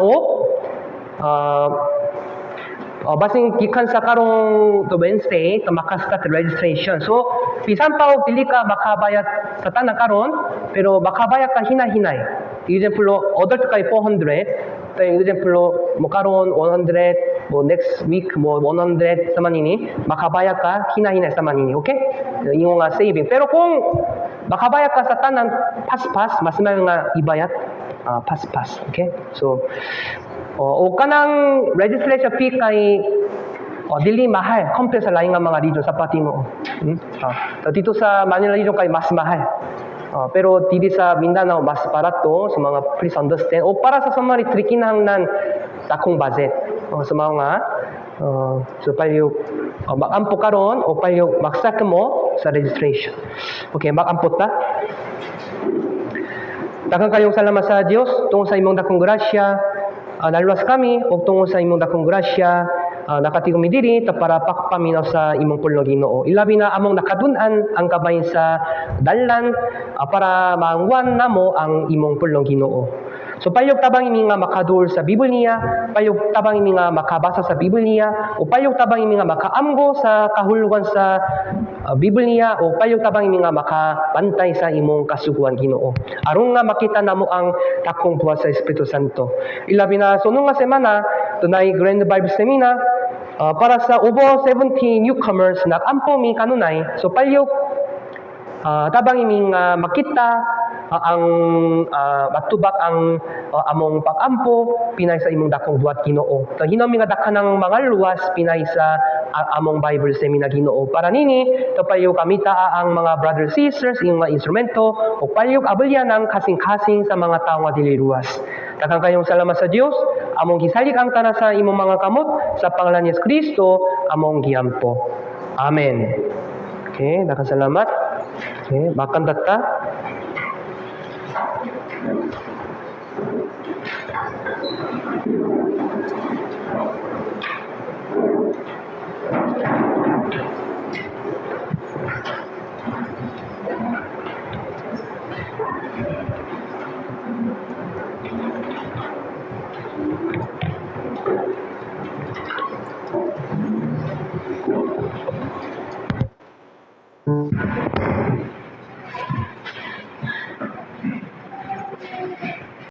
basing gikan sa karong to Wednesday to makaskat registration. So, bisan pa og dili ka makabayad sa tanan karon, pero makabayad ka hinahinay. Example, order kay 400, tayo example mo karon 100, mo next week mo 100 sa manini, makabayad ka hinahinay sa manini, okay? Yung saving. Pero kung makabayad ka sa tanan pas-pas, mas may nga ibayad pas-pas, okay? So, o kanang registration fee kay dili mahal compare sa lain nga mga region sa pati mo. So dito sa Manila region kay mas mahal. Pero dito sa Mindanao, mas para to, sa mga please understand, o para sa mga trikinahanglan takong budget. Sa mga, so payo, mag-ampo ka ron, o payo magsak mo sa registration. Okay, mag-ampo ta. Daghang kayong salamat sa Dios tungod sa imong dakong grasya. Naluwas kami o tungod sa imong dakong grasya, nakatigom mi diri ta para pakpaminaw sa imong pulong Ginoo. Ilabi na among nakadun-an ang kabay sa dalan para maangwan namo ang imong pulong Ginoo. So payog tabang imi nga makadul sa Biblia, payog tabang imi nga makabasa sa Biblia, o payog tabang imi nga makaamgo sa kahulugan sa Biblia, o payog tabang imi nga makabantay sa imong kasuguan Ginoo. Aron nga makita namo ang takong buhat sa Espiritu Santo. Ilabi na sunong nga semana tunay Grand Bible Seminar para sa ubo 70 newcomers nagampo mi kanunay. So payog tabang iming makita ang matubak ang among pag-ampo pinay sa imong dakong buhat Ginoo. So hinami nga dakanang mga luwas pinay sa among Bible Seminar Ginoo. Para nini to payo kamita ang mga brothers sisters ing mga instrumento o payog abulyan ang kasing-kasing sa mga tawo nga dili luwas. Daghang kayong salamat sa Dios. Among gisalig ang tanan sa imong mga kamot sa pangalan ni Kristo among giampo. Amen. Okay, daghang salamat. Okay, bakang data.